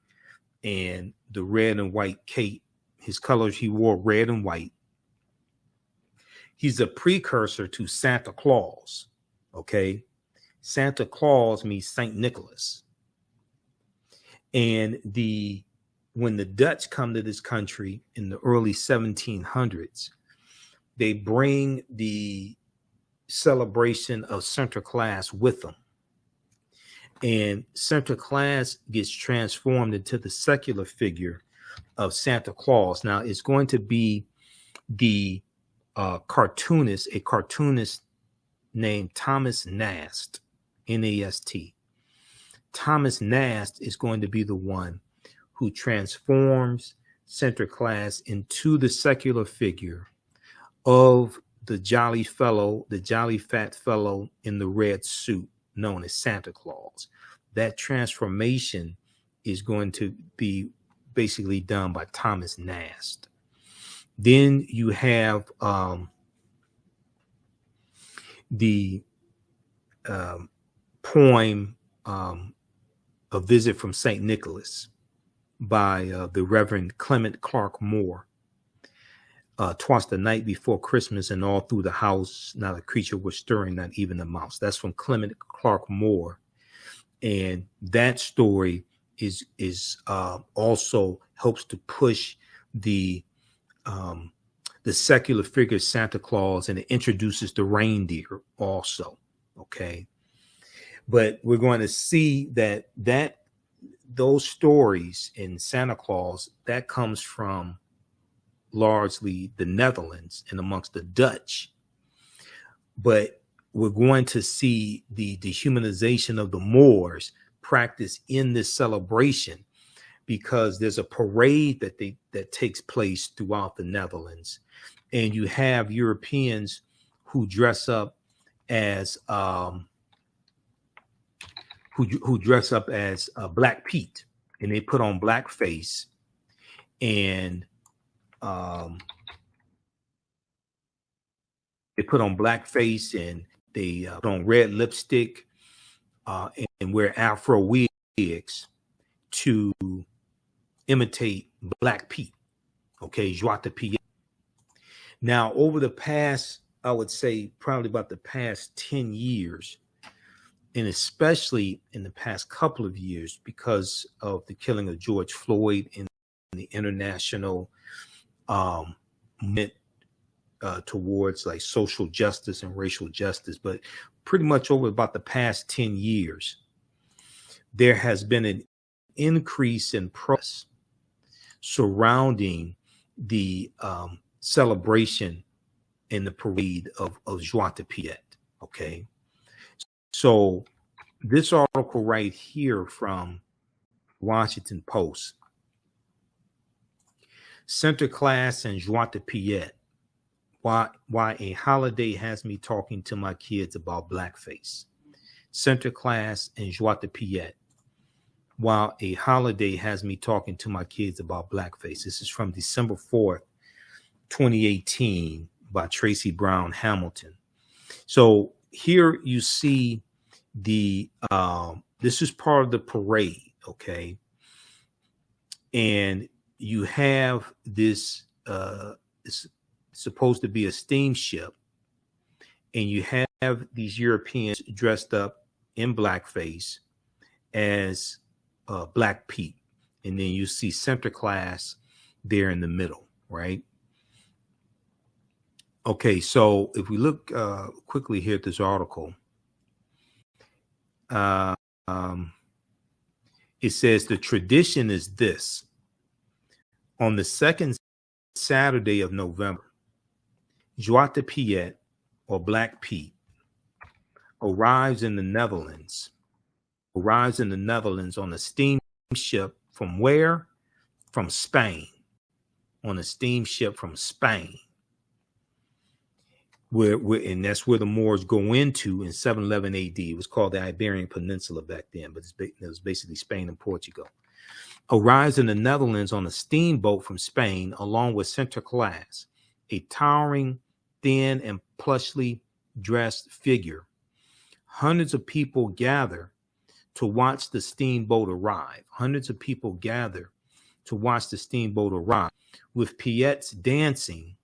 and the red and white cape. His colors, he wore red and white. He's a precursor to Santa Claus. Okay, Santa Claus means Saint Nicholas. And when the Dutch come to this country in the early 1700s, they bring the celebration of center class with them. And center class gets transformed into the secular figure of Santa Claus. Now, it's going to be the a cartoonist named Thomas Nast, N-A-S-T. Thomas Nast is going to be the one who transforms center class into the secular figure of the jolly fat fellow in the red suit known as Santa Claus. That transformation is going to be basically done by Thomas Nast. Then you have the poem, A Visit from St. Nicholas by the Reverend Clement Clark Moore. "'Twas the night before Christmas, and all through the house not a creature was stirring, not even a mouse." That's from Clement Clark Moore. And that story is also helps to push the secular figure Santa Claus, and it introduces the reindeer also. Okay. But we're going to see that those stories in Santa Claus, that comes from largely the Netherlands and amongst the Dutch. But we're going to see the dehumanization of the Moors practiced in this celebration, because there's a parade that takes place throughout the Netherlands, and you have Europeans who dress up as Black Pete, and they put on blackface, and they put on red lipstick and wear Afro wigs to imitate Black Pete. Okay, Joie de Pied. Now, over the past, I would say probably about the past 10 years, and especially in the past couple of years, because of the killing of George Floyd and the international movement towards like social justice and racial justice, but pretty much over about the past 10 years, there has been an increase in press surrounding the celebration and the parade of Joie de Pied. Okay. So this article right here from Washington Post, Center Class and Joie de Pied, why a holiday has me talking to my kids about blackface. Center Class and Joie de Pied, while a holiday has me talking to my kids about blackface. This is from December 4th, 2018 by Tracy Brown Hamilton. So here you see the this is part of the parade, okay? And you have this it's supposed to be a steamship, and you have these Europeans dressed up in blackface as Black Pete, and then you see Center Class there in the middle, right? Okay, so if we look quickly here at this article, it says the tradition is this: on the second Saturday of November, Joie de Pied, or Black Pete, arrives in the Netherlands on a steamship from where? From Spain. On a steamship from Spain. And that's where the Moors go into in 711 AD. It was called the Iberian Peninsula back then, but it was basically Spain and Portugal. Arrives in the Netherlands on a steamboat from Spain, along with Center Class, a towering, thin, and plushly dressed figure. Hundreds of people gather to watch the steamboat arrive. With Piettes dancing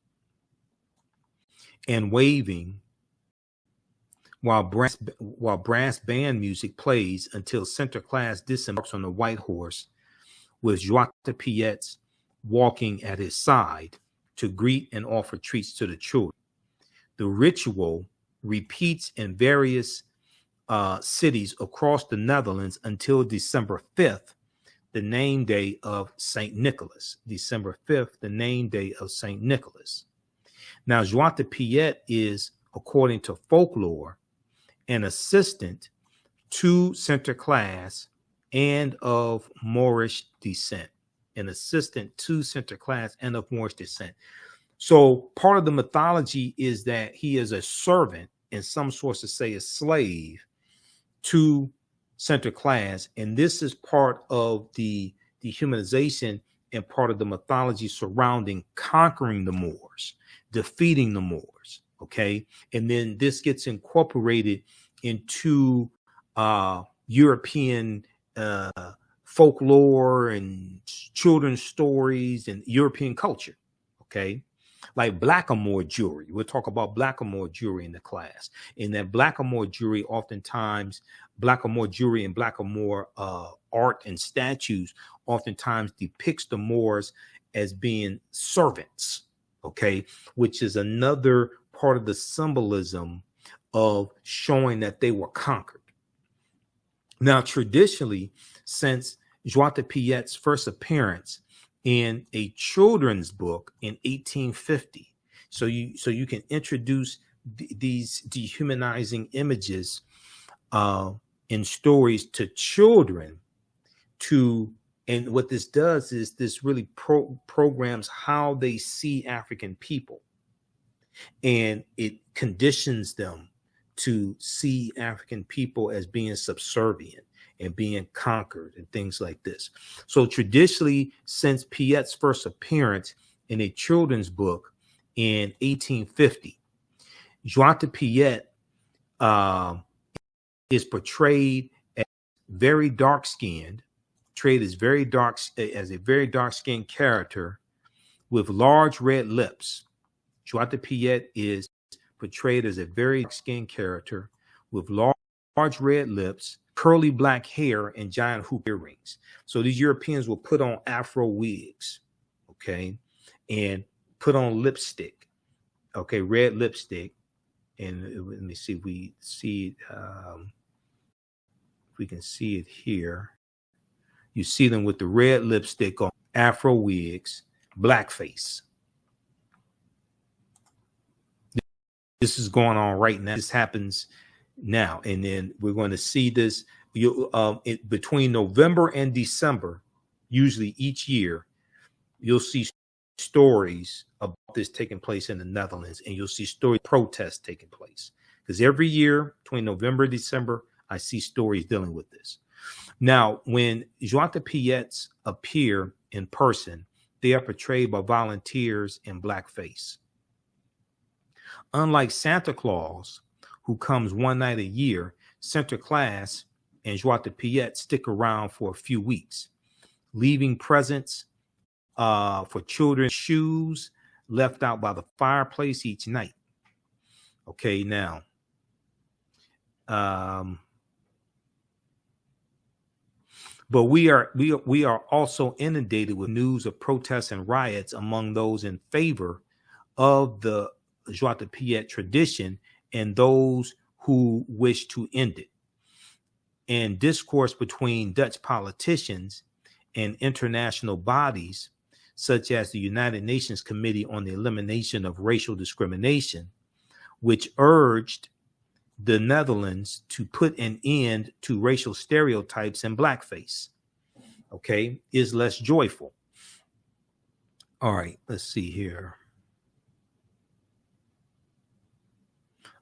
and waving while brass band music plays until Center Class disembarks on the white horse, with Joie de Pied walking at his side to greet and offer treats to the children. The ritual repeats in various cities across the Netherlands until December 5th, the name day of St. Nicholas. December 5th, the name day of St. Nicholas. Now, Joan de Piet is, according to folklore, an assistant to Sinterklaas and of Moorish descent. An assistant to Sinterklaas and of Moorish descent. So part of the mythology is that he is a servant, and some sources say a slave, to Sinterklaas. And this is part of the dehumanization and part of the mythology surrounding conquering the Moors, defeating the Moors. Okay. And then this gets incorporated into European folklore and children's stories and European culture. Okay. Like blackamoor jewelry. We'll talk about blackamoor jewelry in the class. In that blackamoor jewelry, oftentimes, blackamoor jewelry and blackamoor art and statues oftentimes depicts the Moors as being servants, okay, which is another part of the symbolism of showing that they were conquered. Now, traditionally, since Joan de Piet's first appearance in a children's book in 1850, so you can introduce these dehumanizing images in stories to children, and what this does is this really programs how they see African people, and it conditions them to see African people as being subservient and being conquered and things like this. So traditionally, since Piet's first appearance in a children's book in 1850, Joan de Piet is portrayed as very dark-skinned, as a very dark-skinned character with large red lips. Joan de Piet is portrayed as a very dark-skinned character with large red lips, curly black hair, and giant hoop earrings. So these Europeans will put on Afro wigs, okay, and put on lipstick, okay, red lipstick. And let me see if we see it. If we can see it here. You see them with the red lipstick on, Afro wigs, blackface. This is going on right now. This happens now, and then we're going to see this between November and December. Usually each year, you'll see stories about this taking place in the Netherlands, and you'll see story protests taking place, because every year between November and December, I see stories dealing with this. Now, when Joan de Piet's appear in person, they are portrayed by volunteers in blackface. Unlike Santa Claus, who comes one night a year, Sinterklaas and Joan de Piet stick around for a few weeks, leaving presents for children's shoes left out by the fireplace each night. Okay, now, but we are also inundated with news of protests and riots among those in favor of the Joan de Piet tradition and those who wish to end it. And discourse between Dutch politicians and international bodies, such as the United Nations Committee on the Elimination of Racial Discrimination, which urged the Netherlands to put an end to racial stereotypes and blackface, okay, is less joyful. All right, let's see here.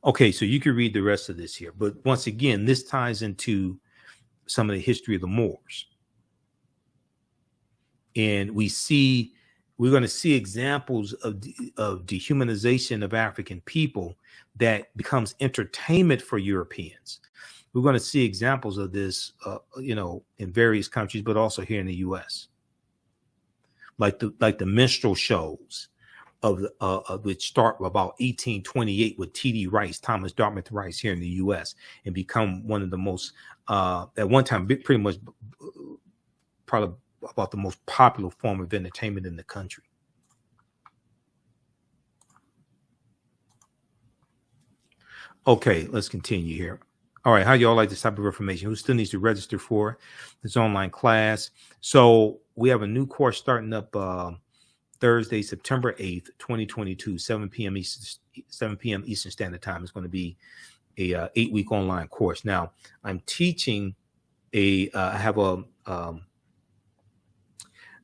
Okay, so you can read the rest of this here. But once again, this ties into some of the history of the Moors. And we're going to see examples of dehumanization of African people that becomes entertainment for Europeans. We're going to see examples of this, in various countries, but also here in the U.S. Like the minstrel shows which start about 1828 with T.D. Rice, Thomas Dartmouth Rice, here in the U.S. and become one of the most, at one time, pretty much probably about the most popular form of entertainment in the country. Okay, let's continue here. All right, how y'all like this type of information? Who still needs to register for this online class? So we have a new course starting up Thursday, September 8th, 2022, 7 p.m. Eastern Standard Time. It's going to be a 8-week online course. Now, I'm teaching I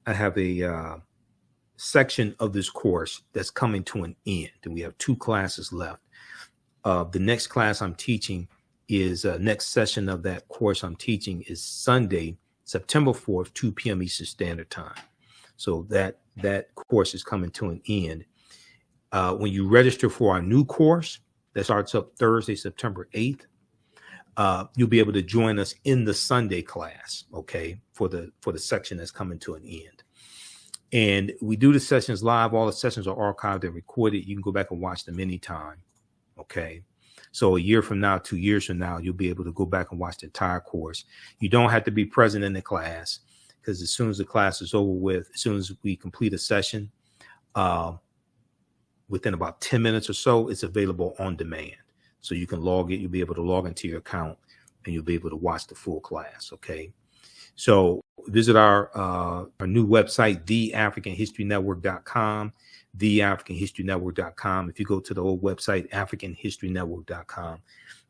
have a section of this course that's coming to an end, and we have 2 classes left. The next class I'm teaching is next session of that course I'm teaching is Sunday, September 4th, 2 p.m. Eastern Standard Time. So that course is coming to an end. When you register for our new course that starts up Thursday, September 8th, you'll be able to join us in the Sunday class, okay, for the section that's coming to an end. And we do the sessions live. All the sessions are archived and recorded. You can go back and watch them anytime, okay? So a year from now, 2 years from now, you'll be able to go back and watch the entire course. You don't have to be present in the class, because as soon as the class is over with, as soon as we complete a session, within about 10 minutes or so, it's available on demand. So you can log it. You'll be able to log into your account and you'll be able to watch the full class. Okay. So visit our new website, theafricanhistorynetwork.com, theafricanhistorynetwork.com. If you go to the old website, africanhistorynetwork.com,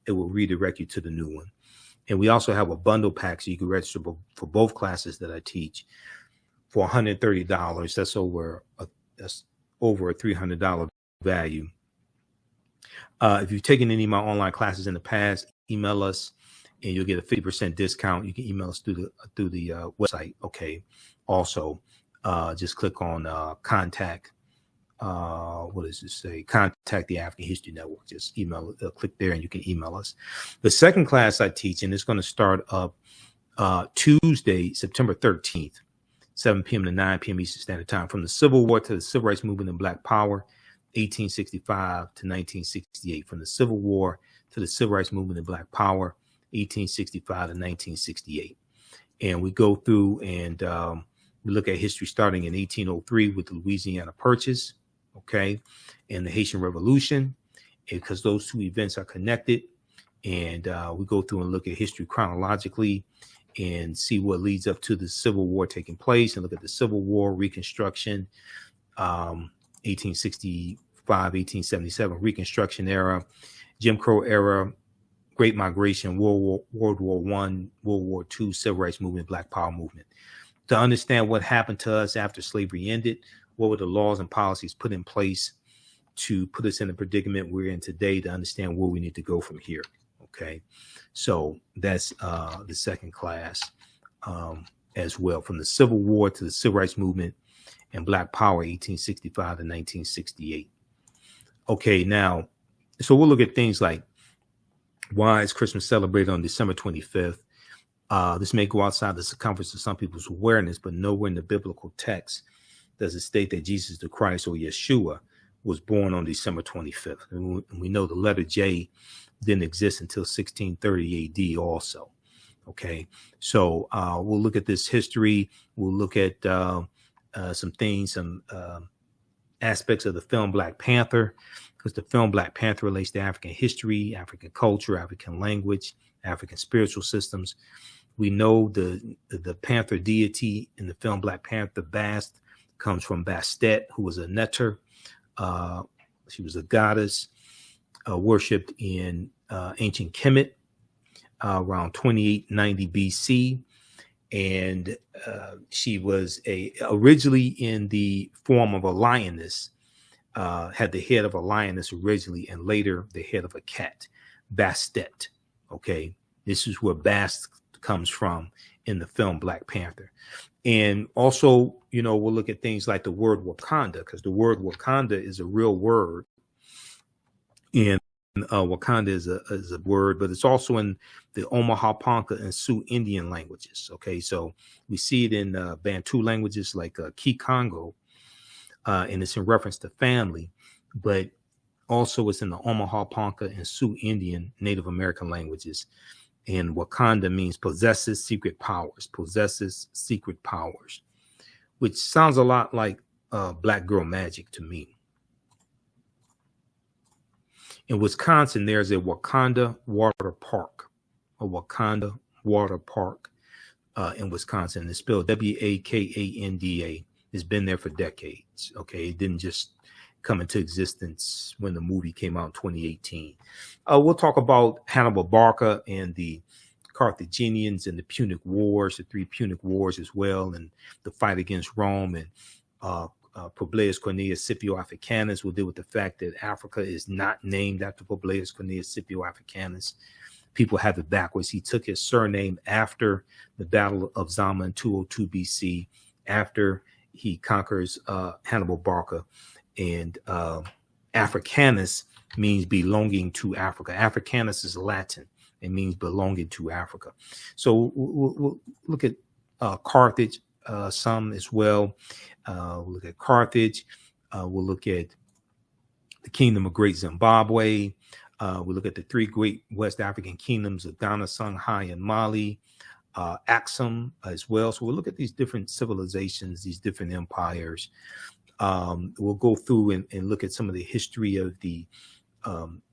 it will redirect you to the new one. And we also have a bundle pack so you can register for both classes that I teach for $130. That's over a $300 value. If you've taken any of my online classes in the past, email us and you'll get a 50% discount. You can email us through the website. Okay. Also, just click on contact. What does it say? Contact the African History Network. Just email, click there and you can email us. The second class I teach, and it's going to start up Tuesday, September 13th, 7 p.m. to 9 p.m. Eastern Standard Time, from the Civil War to the Civil Rights Movement and Black Power, 1865 to 1968. From the Civil War to the Civil Rights Movement and Black Power, 1865 to 1968. And we go through and we look at history starting in 1803 with the Louisiana Purchase, okay, and the Haitian Revolution, because those 2 events are connected. And we go through and look at history chronologically and see what leads up to the Civil War taking place, and look at the Civil War, Reconstruction, 1865, 1877, Reconstruction era, Jim Crow era, Great Migration, World War I, World War II, Civil Rights Movement, Black Power movement. To understand what happened to us after slavery ended, what were the laws and policies put in place to put us in the predicament we're in today, to understand where we need to go from here. Okay, so that's the second class as well, from the Civil War to the Civil Rights Movement and Black Power, 1865 to 1968. Okay, now, so we'll look at things like, why is Christmas celebrated on December 25th? This may go outside the circumference of some people's awareness, but nowhere in the biblical text does it state that Jesus the Christ, or Yeshua, was born on December 25th. And we know the letter J didn't exist until 1630 AD also. Okay, so we'll look at this history. We'll look at some things, some aspects of the film Black Panther, because the film Black Panther relates to African history, African culture, African language, African spiritual systems. We know the Panther deity in the film Black Panther, Bast, comes from Bastet, who was a Neter. She was a goddess worshipped in ancient Kemet around 2890 BC. And she was originally in the form of a lioness, had the head of a lioness originally, and later the head of a cat, Bastet. Okay, this is where Bast comes from in the film Black Panther. And also, you know, we'll look at things like the word Wakanda, because the word Wakanda is a real word. And Wakanda is a word, but it's also in the Omaha Ponca and Sioux Indian languages. Okay, so we see it in Bantu languages like Kikongo, and it's in reference to family, but also it's in the Omaha Ponca and Sioux Indian Native American languages. And Wakanda means possesses secret powers, which sounds a lot like Black girl magic to me. In Wisconsin, there's a Wakanda water park. Wakanda Water Park in Wisconsin. It's spelled Wakanda. It's been there for decades. Okay, it didn't just come into existence when the movie came out in 2018. We'll talk about Hannibal Barca and the Carthaginians and the Punic Wars, the 3 Punic Wars as well, and the fight against Rome, and Publius Cornelius Scipio Africanus. Will deal with the fact that Africa is not named after Publius Cornelius Scipio Africanus. People have it backwards. He took his surname after the Battle of Zama in 202 BC, after he conquers Hannibal Barca. And Africanus means belonging to Africa. Africanus is Latin. It means belonging to Africa. So we'll look at Carthage some as well. We'll look at Carthage. We'll look at the Kingdom of Great Zimbabwe. We'll look at the 3 great West African kingdoms of Ghana, Songhai, and Mali. Axum as well. So we'll look at these different civilizations, these different empires. We'll go through and look at some of the history of the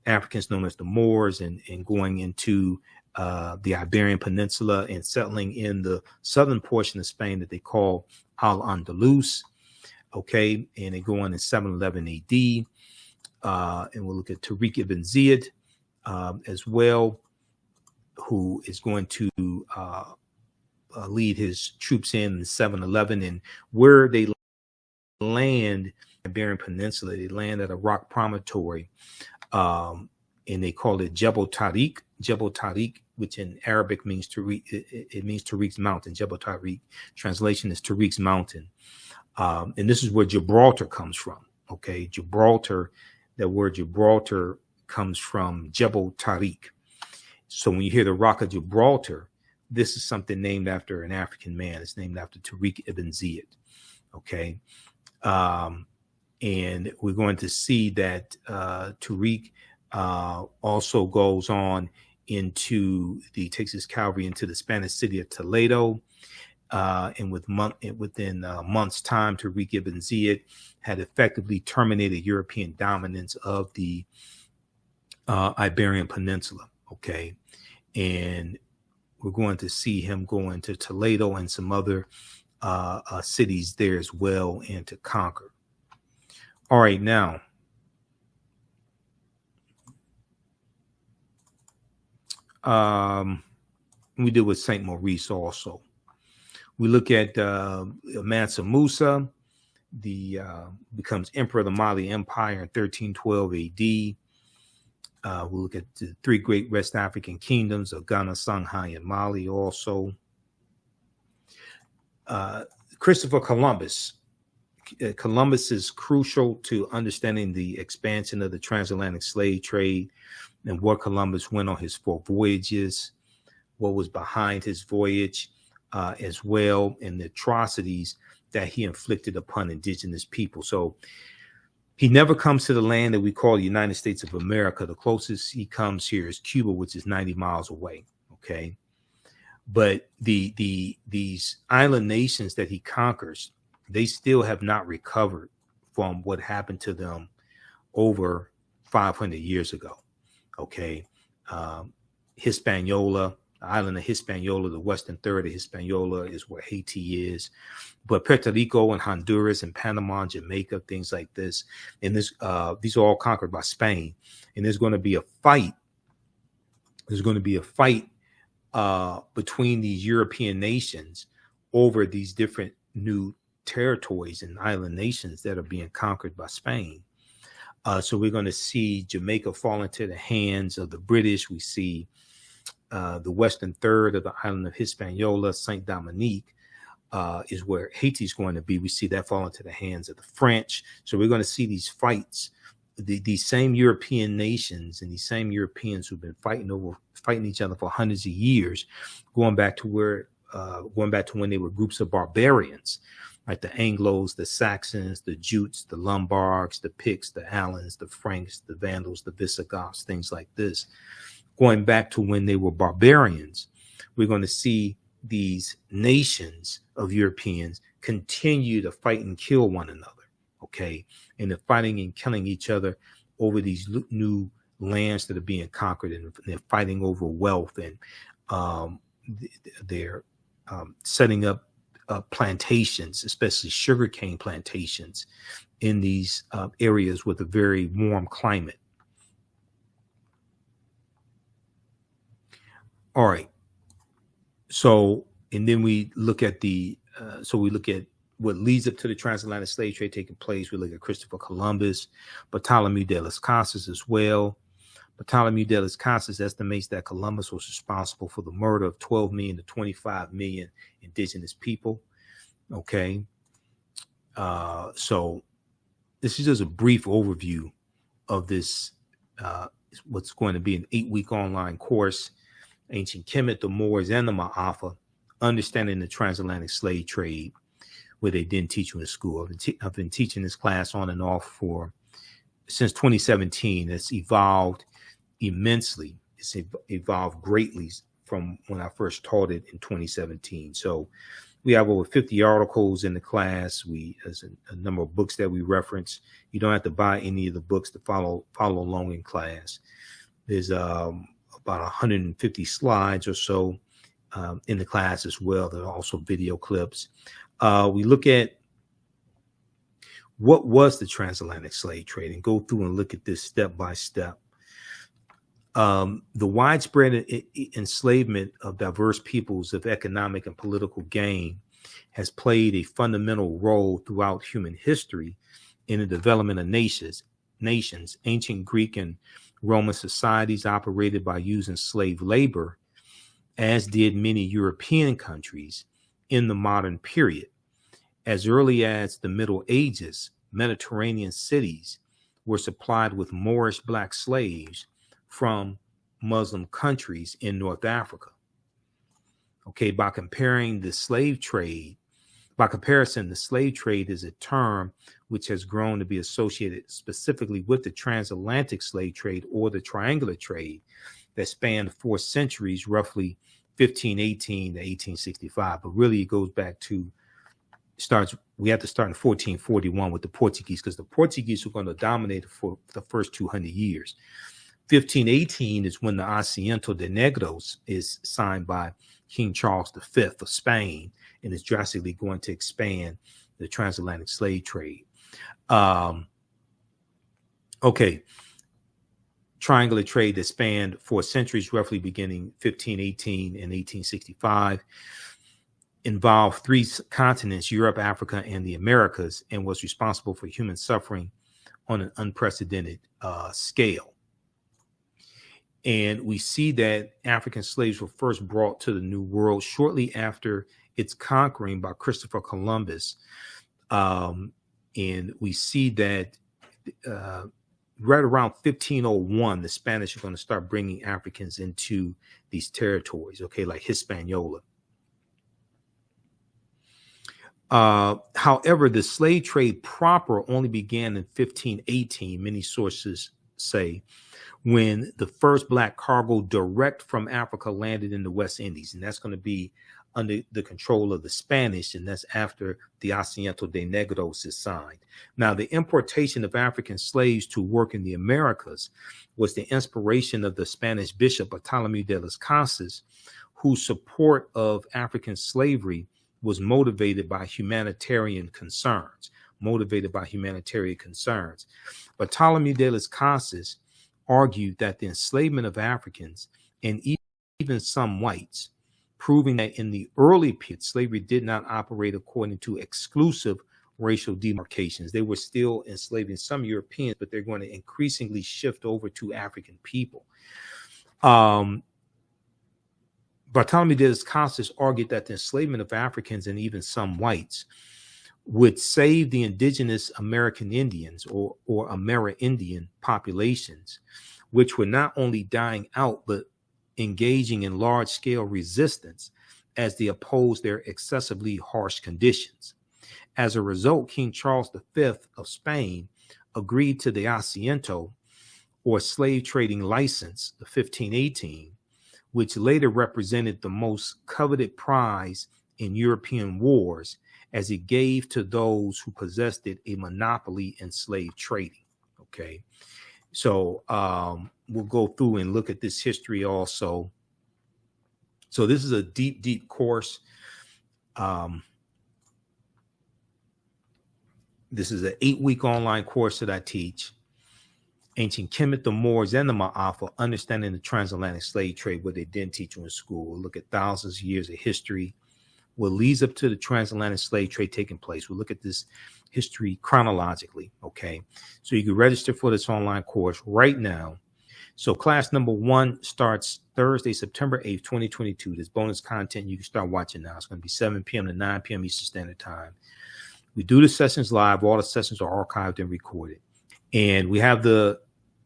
Africans known as the Moors, and going into the Iberian Peninsula and settling in the southern portion of Spain that they call Al-Andalus. Okay, and they go on in 711 AD. And we'll look at Tariq ibn Ziyad as well, who is going to lead his troops in 711, and where they land Iberian Peninsula, they land at a rock promontory, and they call it Jebel Tariq. Jebel Tariq, which in Arabic means Tariq, it means Tariq's mountain. Jebel Tariq, translation is Tariq's mountain, and this is where Gibraltar comes from. Okay, Gibraltar, that word Gibraltar comes from Jebel Tariq. So when you hear the Rock of Gibraltar, this is something named after an African man. It's named after Tariq ibn Ziyad. Okay. And we're going to see that Tariq also goes on takes his cavalry into the Spanish city of Toledo. And within months' time, Tariq ibn Ziyad had effectively terminated European dominance of the Iberian Peninsula. Okay, and we're going to see him go into Toledo and some other cities there as well, and to conquer. All right, now we deal with Saint Maurice also. We look at Mansa Musa, becomes emperor of the Mali Empire in 1312 AD. We'll look at the 3 great West African kingdoms of Ghana, Songhai, and Mali also. Christopher Columbus. Columbus is crucial to understanding the expansion of the transatlantic slave trade and what Columbus went on his 4 voyages, what was behind his voyage as well, and the atrocities that he inflicted upon indigenous people. So he never comes to the land that we call the United States of America. The closest he comes here is Cuba, which is 90 miles away. Okay. But these island nations that he conquers, they still have not recovered from what happened to them over 500 years ago. Okay. Hispaniola, the island of Hispaniola, the western third of Hispaniola is where Haiti is. But Puerto Rico and Honduras and Panama and Jamaica, things like this. And these are all conquered by Spain. And there's going to be a fight. There's going to be a fight between these European nations over these different new territories and island nations that are being conquered by Spain. So we're going to see Jamaica fall into the hands of the British. We see the western third of the island of Hispaniola, Saint Dominique, is where Haiti's going to be. We see that fall into the hands of the French. So we're going to see these fights, these same European nations and these same Europeans who've been fighting each other for hundreds of years, going back to when they were groups of barbarians, like the Anglos, the Saxons, the Jutes, the Lombards, the Picts, the Alans, the Franks, the Vandals, the Visigoths, things like this. Going back to when they were barbarians, we're going to see these nations of Europeans continue to fight and kill one another. Okay. And they're fighting and killing each other over these new lands that are being conquered, and they're fighting over wealth and Um, they're setting up plantations, especially sugarcane plantations, in these areas with a very warm climate. All right. So, and then we look at what leads up to the transatlantic slave trade taking place. We look at Christopher Columbus, Bartholomew de las Casas as well. Bartholomew de las Casas estimates that Columbus was responsible for the murder of 12 million to 25 million indigenous people. Okay. So this is just a brief overview of this, what's going to be an 8-week online course, Ancient Kemet, the Moors, and the Ma'afa, Understanding the Transatlantic Slave Trade, where they didn't teach you in school. I've been teaching this class on and off since 2017. It's evolved immensely. It's evolved greatly from when I first taught it in 2017. So we have over 50 articles in the class. There's a number of books that we reference. You don't have to buy any of the books to follow along in class. There's about 150 slides or so in the class as well. There are also video clips. We look at what was the transatlantic slave trade and go through and look at this step by step. The widespread enslavement of diverse peoples of economic and political gain has played a fundamental role throughout human history in the development of nations. Ancient Greek and Roman societies operated by using slave labor, as did many European countries in the modern period. As early as the Middle Ages, Mediterranean cities were supplied with Moorish black slaves from Muslim countries in North Africa. Okay, by comparison, the slave trade is a term which has grown to be associated specifically with the transatlantic slave trade or the triangular trade that spanned 4 centuries, roughly 1518 to 1865. But really, it goes back to we have to start in 1441 with the Portuguese, because the Portuguese were going to dominate for the first 200 years. 1518 is when the Asiento de Negros is signed by King Charles V of Spain, and is drastically going to expand the transatlantic slave trade. Okay. Triangular trade that spanned 4 centuries, roughly beginning 1518 and 1865, involved 3 continents, Europe, Africa, and the Americas, and was responsible for human suffering on an unprecedented scale. And we see that African slaves were first brought to the New World shortly after its conquering by Christopher Columbus. And we see that right around 1501, the Spanish are going to start bringing Africans into these territories, okay, like Hispaniola. However, the slave trade proper only began in 1518, many sources say, when the first black cargo direct from Africa landed in the West Indies. And that's going to be under the control of the Spanish, and that's after the Asiento de Negros is signed. Now, the importation of African slaves to work in the Americas was the inspiration of the Spanish bishop Bartholomew de las Casas, whose support of African slavery was motivated by humanitarian concerns. Bartholomew de las Casas argued that the enslavement of Africans and even some whites, proving that in the early period, slavery did not operate according to exclusive racial demarcations. They were still enslaving some Europeans, but they're going to increasingly shift over to African people. Bartholomew de las Casas argued that the enslavement of Africans and even some whites would save the indigenous American Indians or Amerindian populations, which were not only dying out, but engaging in large-scale resistance as they opposed their excessively harsh conditions. As a result, King Charles V of Spain agreed to the Asiento, or slave trading license, of 1518, which later represented the most coveted prize in European wars, as it gave to those who possessed it a monopoly in slave trading. Okay, so we'll go through and look at this history also So this is a deep course. This is an 8-week online course that I teach. Ancient Kemet, the Moors, and the Ma'afa, understanding the transatlantic slave trade, what they didn't teach you in school. We'll look at thousands of years of history, what leads up to the transatlantic slave trade taking place. We'll look at this history chronologically, okay? So you can register for this online course right now. So class number 1 starts Thursday, September 8th, 2022. There's bonus content you can start watching now. It's going to be 7 p.m. to 9 p.m. Eastern Standard Time. We do the sessions live. All the sessions are archived and recorded. And we have the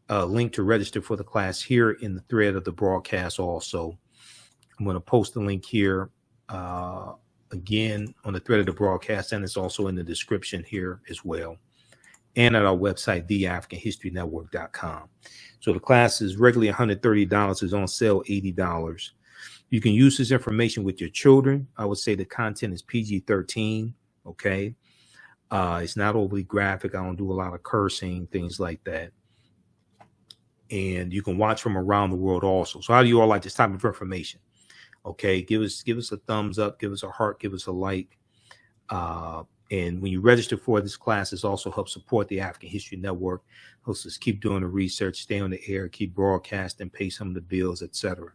link to register for the class here in the thread of the broadcast also. I'm going to post the link here again on the thread of the broadcast, and it's also in the description here as well, and at our website, theafricanhistorynetwork.com. So the class is regularly $130. It's on sale $80. You can use this information with your children. I would say the content is PG-13, okay? It's not overly graphic. I don't do a lot of cursing, things like that. And you can watch from around the world also. So how do you all like this type of information? Okay, give us a thumbs up, give us a heart, give us a like. And when you register for this class, this also helps support the African History Network, helps us keep doing the research, stay on the air, keep broadcasting, pay some of the bills, etc.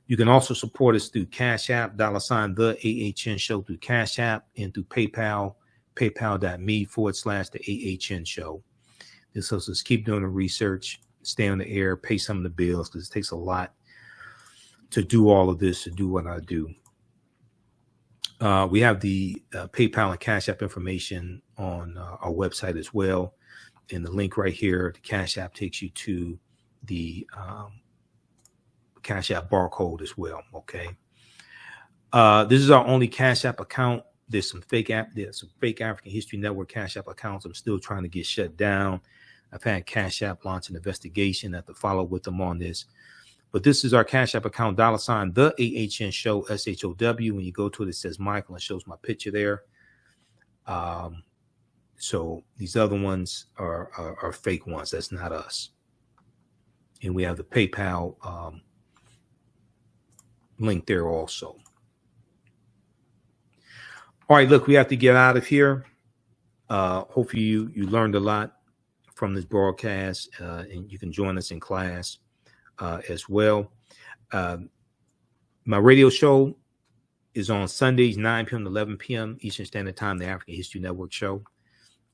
You can also support us through Cash App, $ the AHN Show through Cash App, and through PayPal, paypal.me/the AHN Show. This helps us keep doing the research, stay on the air, pay some of the bills, because it takes a lot to do all of this, to do what I do. We have the PayPal and Cash App information on our website as well. And the link right here, the Cash App takes you to the Cash App barcode as well. Okay. This is our only Cash App account. There's some fake African History Network Cash App accounts I'm still trying to get shut down. I've had Cash App launch an investigation. I have to follow with them on this. But this is our Cash App account, $ the AHN Show, SHOW. When you go to it, it says Michael and shows my picture there. So these other ones are fake ones. That's not us. And we have the PayPal link there also. All right, look, we have to get out of here. Hopefully you learned a lot from this broadcast, and you can join us in class as well. My radio show is on Sundays, 9 p.m. to 11 p.m. Eastern Standard Time, the African History Network show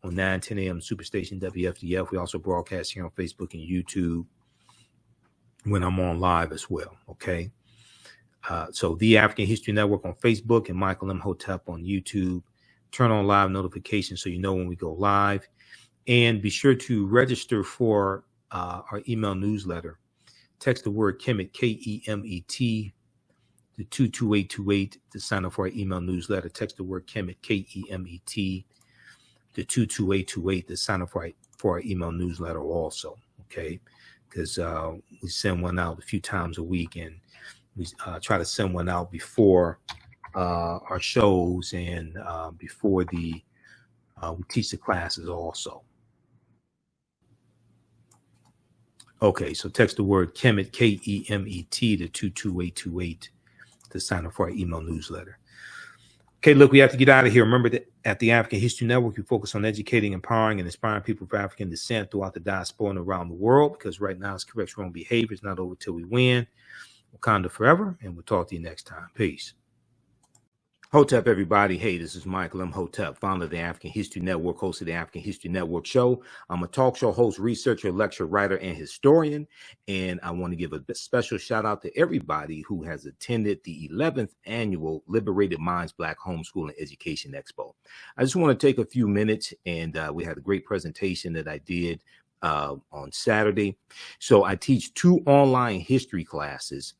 on 9-10 a.m. Superstation WFDF. We also broadcast here on Facebook and YouTube when I'm on live as well, okay? So the African History Network on Facebook and Michael Imhotep on YouTube. Turn on live notifications so you know when we go live. And be sure to register for our email newsletter. Text the word Kemet, K-E-M-E-T, to 22828 to sign up for our email newsletter. Text the word Kemet, K-E-M-E-T, to 22828 to sign up for our email newsletter also, okay? Because we send one out a few times a week, and we try to send one out before our shows and before we teach the classes also. Okay, so text the word Kemet, K-E-M-E-T, to 22828 to sign up for our email newsletter. Okay, look, we have to get out of here. Remember that at the African History Network, we focus on educating, empowering, and inspiring people of African descent throughout the diaspora and around the world, because right now it's correct wrong behavior. It's not over till we win. Wakanda forever, and we'll talk to you next time. Peace. Hotep, everybody. Hey, this is Michael Imhotep, founder of the African History Network, host of the African History Network show. I'm a talk show host, researcher, lecturer, writer, and historian. And I want to give a special shout out to everybody who has attended the 11th annual Liberated Minds Black Homeschool and Education Expo. I just want to take a few minutes, and we had a great presentation that I did on Saturday. So I teach 2 online history classes.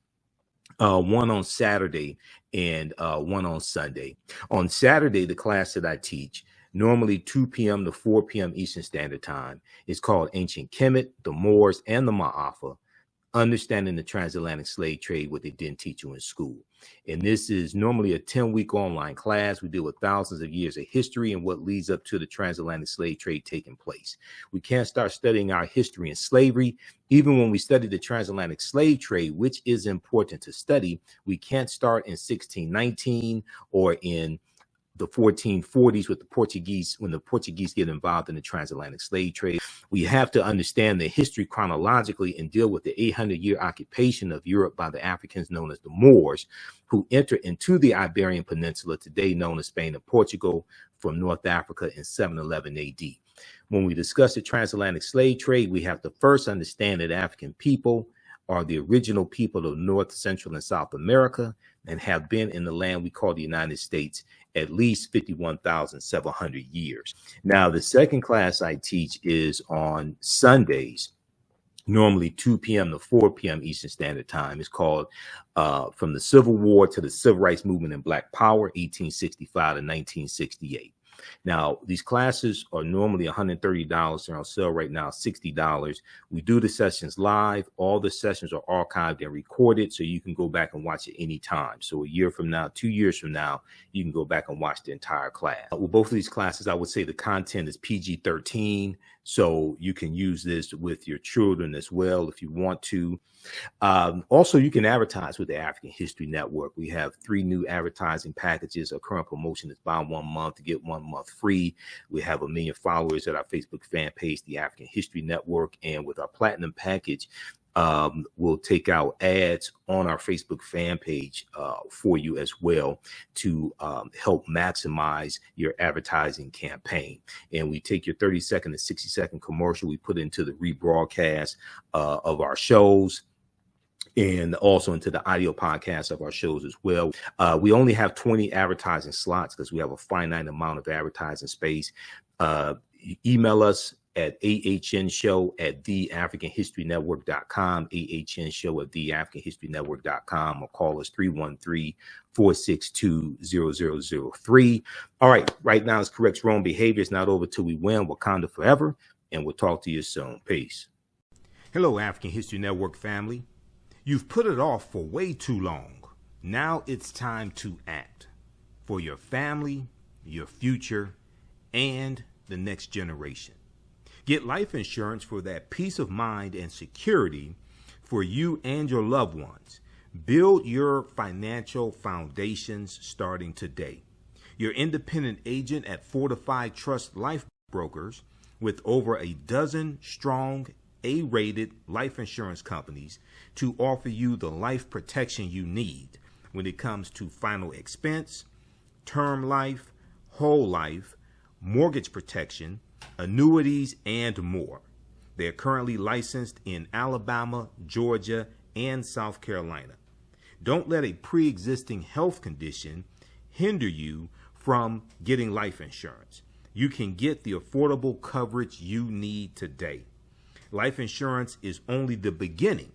One on Saturday and one on Sunday. On Saturday, the class that I teach, normally 2 p.m. to 4 p.m. Eastern Standard Time, is called Ancient Kemet, the Moors, and the Ma'afa, Understanding the Transatlantic Slave Trade, what they didn't teach you in school. And this is normally a 10-week online class. We deal with thousands of years of history and what leads up to the Transatlantic Slave Trade taking place. We can't start studying our history in slavery. Even when we study the Transatlantic Slave Trade, which is important to study, we can't start in 1619 or in the 1440s with the Portuguese, when the Portuguese get involved in the transatlantic slave trade. We have to understand the history chronologically and deal with the 800-year occupation of Europe by the Africans known as the Moors, who entered into the Iberian Peninsula, today known as Spain and Portugal, from North Africa in 711 AD. When we discuss the transatlantic slave trade, we have to first understand that African people are the original people of North, Central, and South America and have been in the land we call the United States at least 51,700 years. Now, the second class I teach is on Sundays, normally 2 p.m. to 4 p.m. Eastern Standard Time. It's called From the Civil War to the Civil Rights Movement and Black Power, 1865 to 1968. Now, these classes are normally $130. They're on sale right now, $60. We do the sessions live. All the sessions are archived and recorded, so you can go back and watch it anytime. So a year from now, 2 years from now, you can go back and watch the entire class. With both of these classes, I would say the content is PG-13, so you can use this with your children as well if you want to. Also, you can advertise with the African History Network. We have 3 new advertising packages. Our current promotion is buy 1 month to get 1 month free. We have 1 million followers at our Facebook fan page, the African History Network. And with our platinum package, we'll take out ads on our Facebook fan page for you as well to help maximize your advertising campaign. And we take your 30-second to 60-second commercial, we put into the rebroadcast of our shows, and also into the audio podcast of our shows as well. We only have 20 advertising slots because we have a finite amount of advertising space. Email us at ahnshow@theafricanhistorynetwork.com, ahnshow@theafricanhistorynetwork.com, or call us 313-462-0003. All right now it's correct wrong behavior. It's not over till we win. Wakanda forever, and we'll talk to you soon. Peace. Hello, African History Network family. You've put it off for way too long. Now it's time to act for your family, your future, and the next generation. Get life insurance for that peace of mind and security for you and your loved ones. Build your financial foundations starting today. Your independent agent at Fortified Trust Life Brokers, with over a dozen strong A-rated life insurance companies to offer you the life protection you need when it comes to final expense, term life, whole life, mortgage protection, annuities, and more. They're currently licensed in Alabama, Georgia, and South Carolina. Don't let a pre-existing health condition hinder you from getting life insurance. You can get the affordable coverage you need today. Life insurance is only the beginning.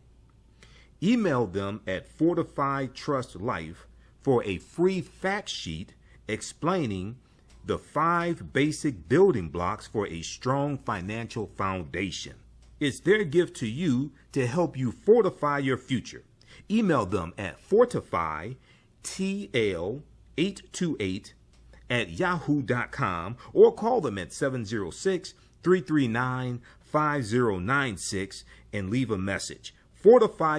Email them at Fortified Trust Life for a free fact sheet explaining the 5 basic building blocks for a strong financial foundation. It's their gift to you to help you fortify your future. Email them at fortifytl828@yahoo.com or call them at 706-339-5096 and leave a message. Fortify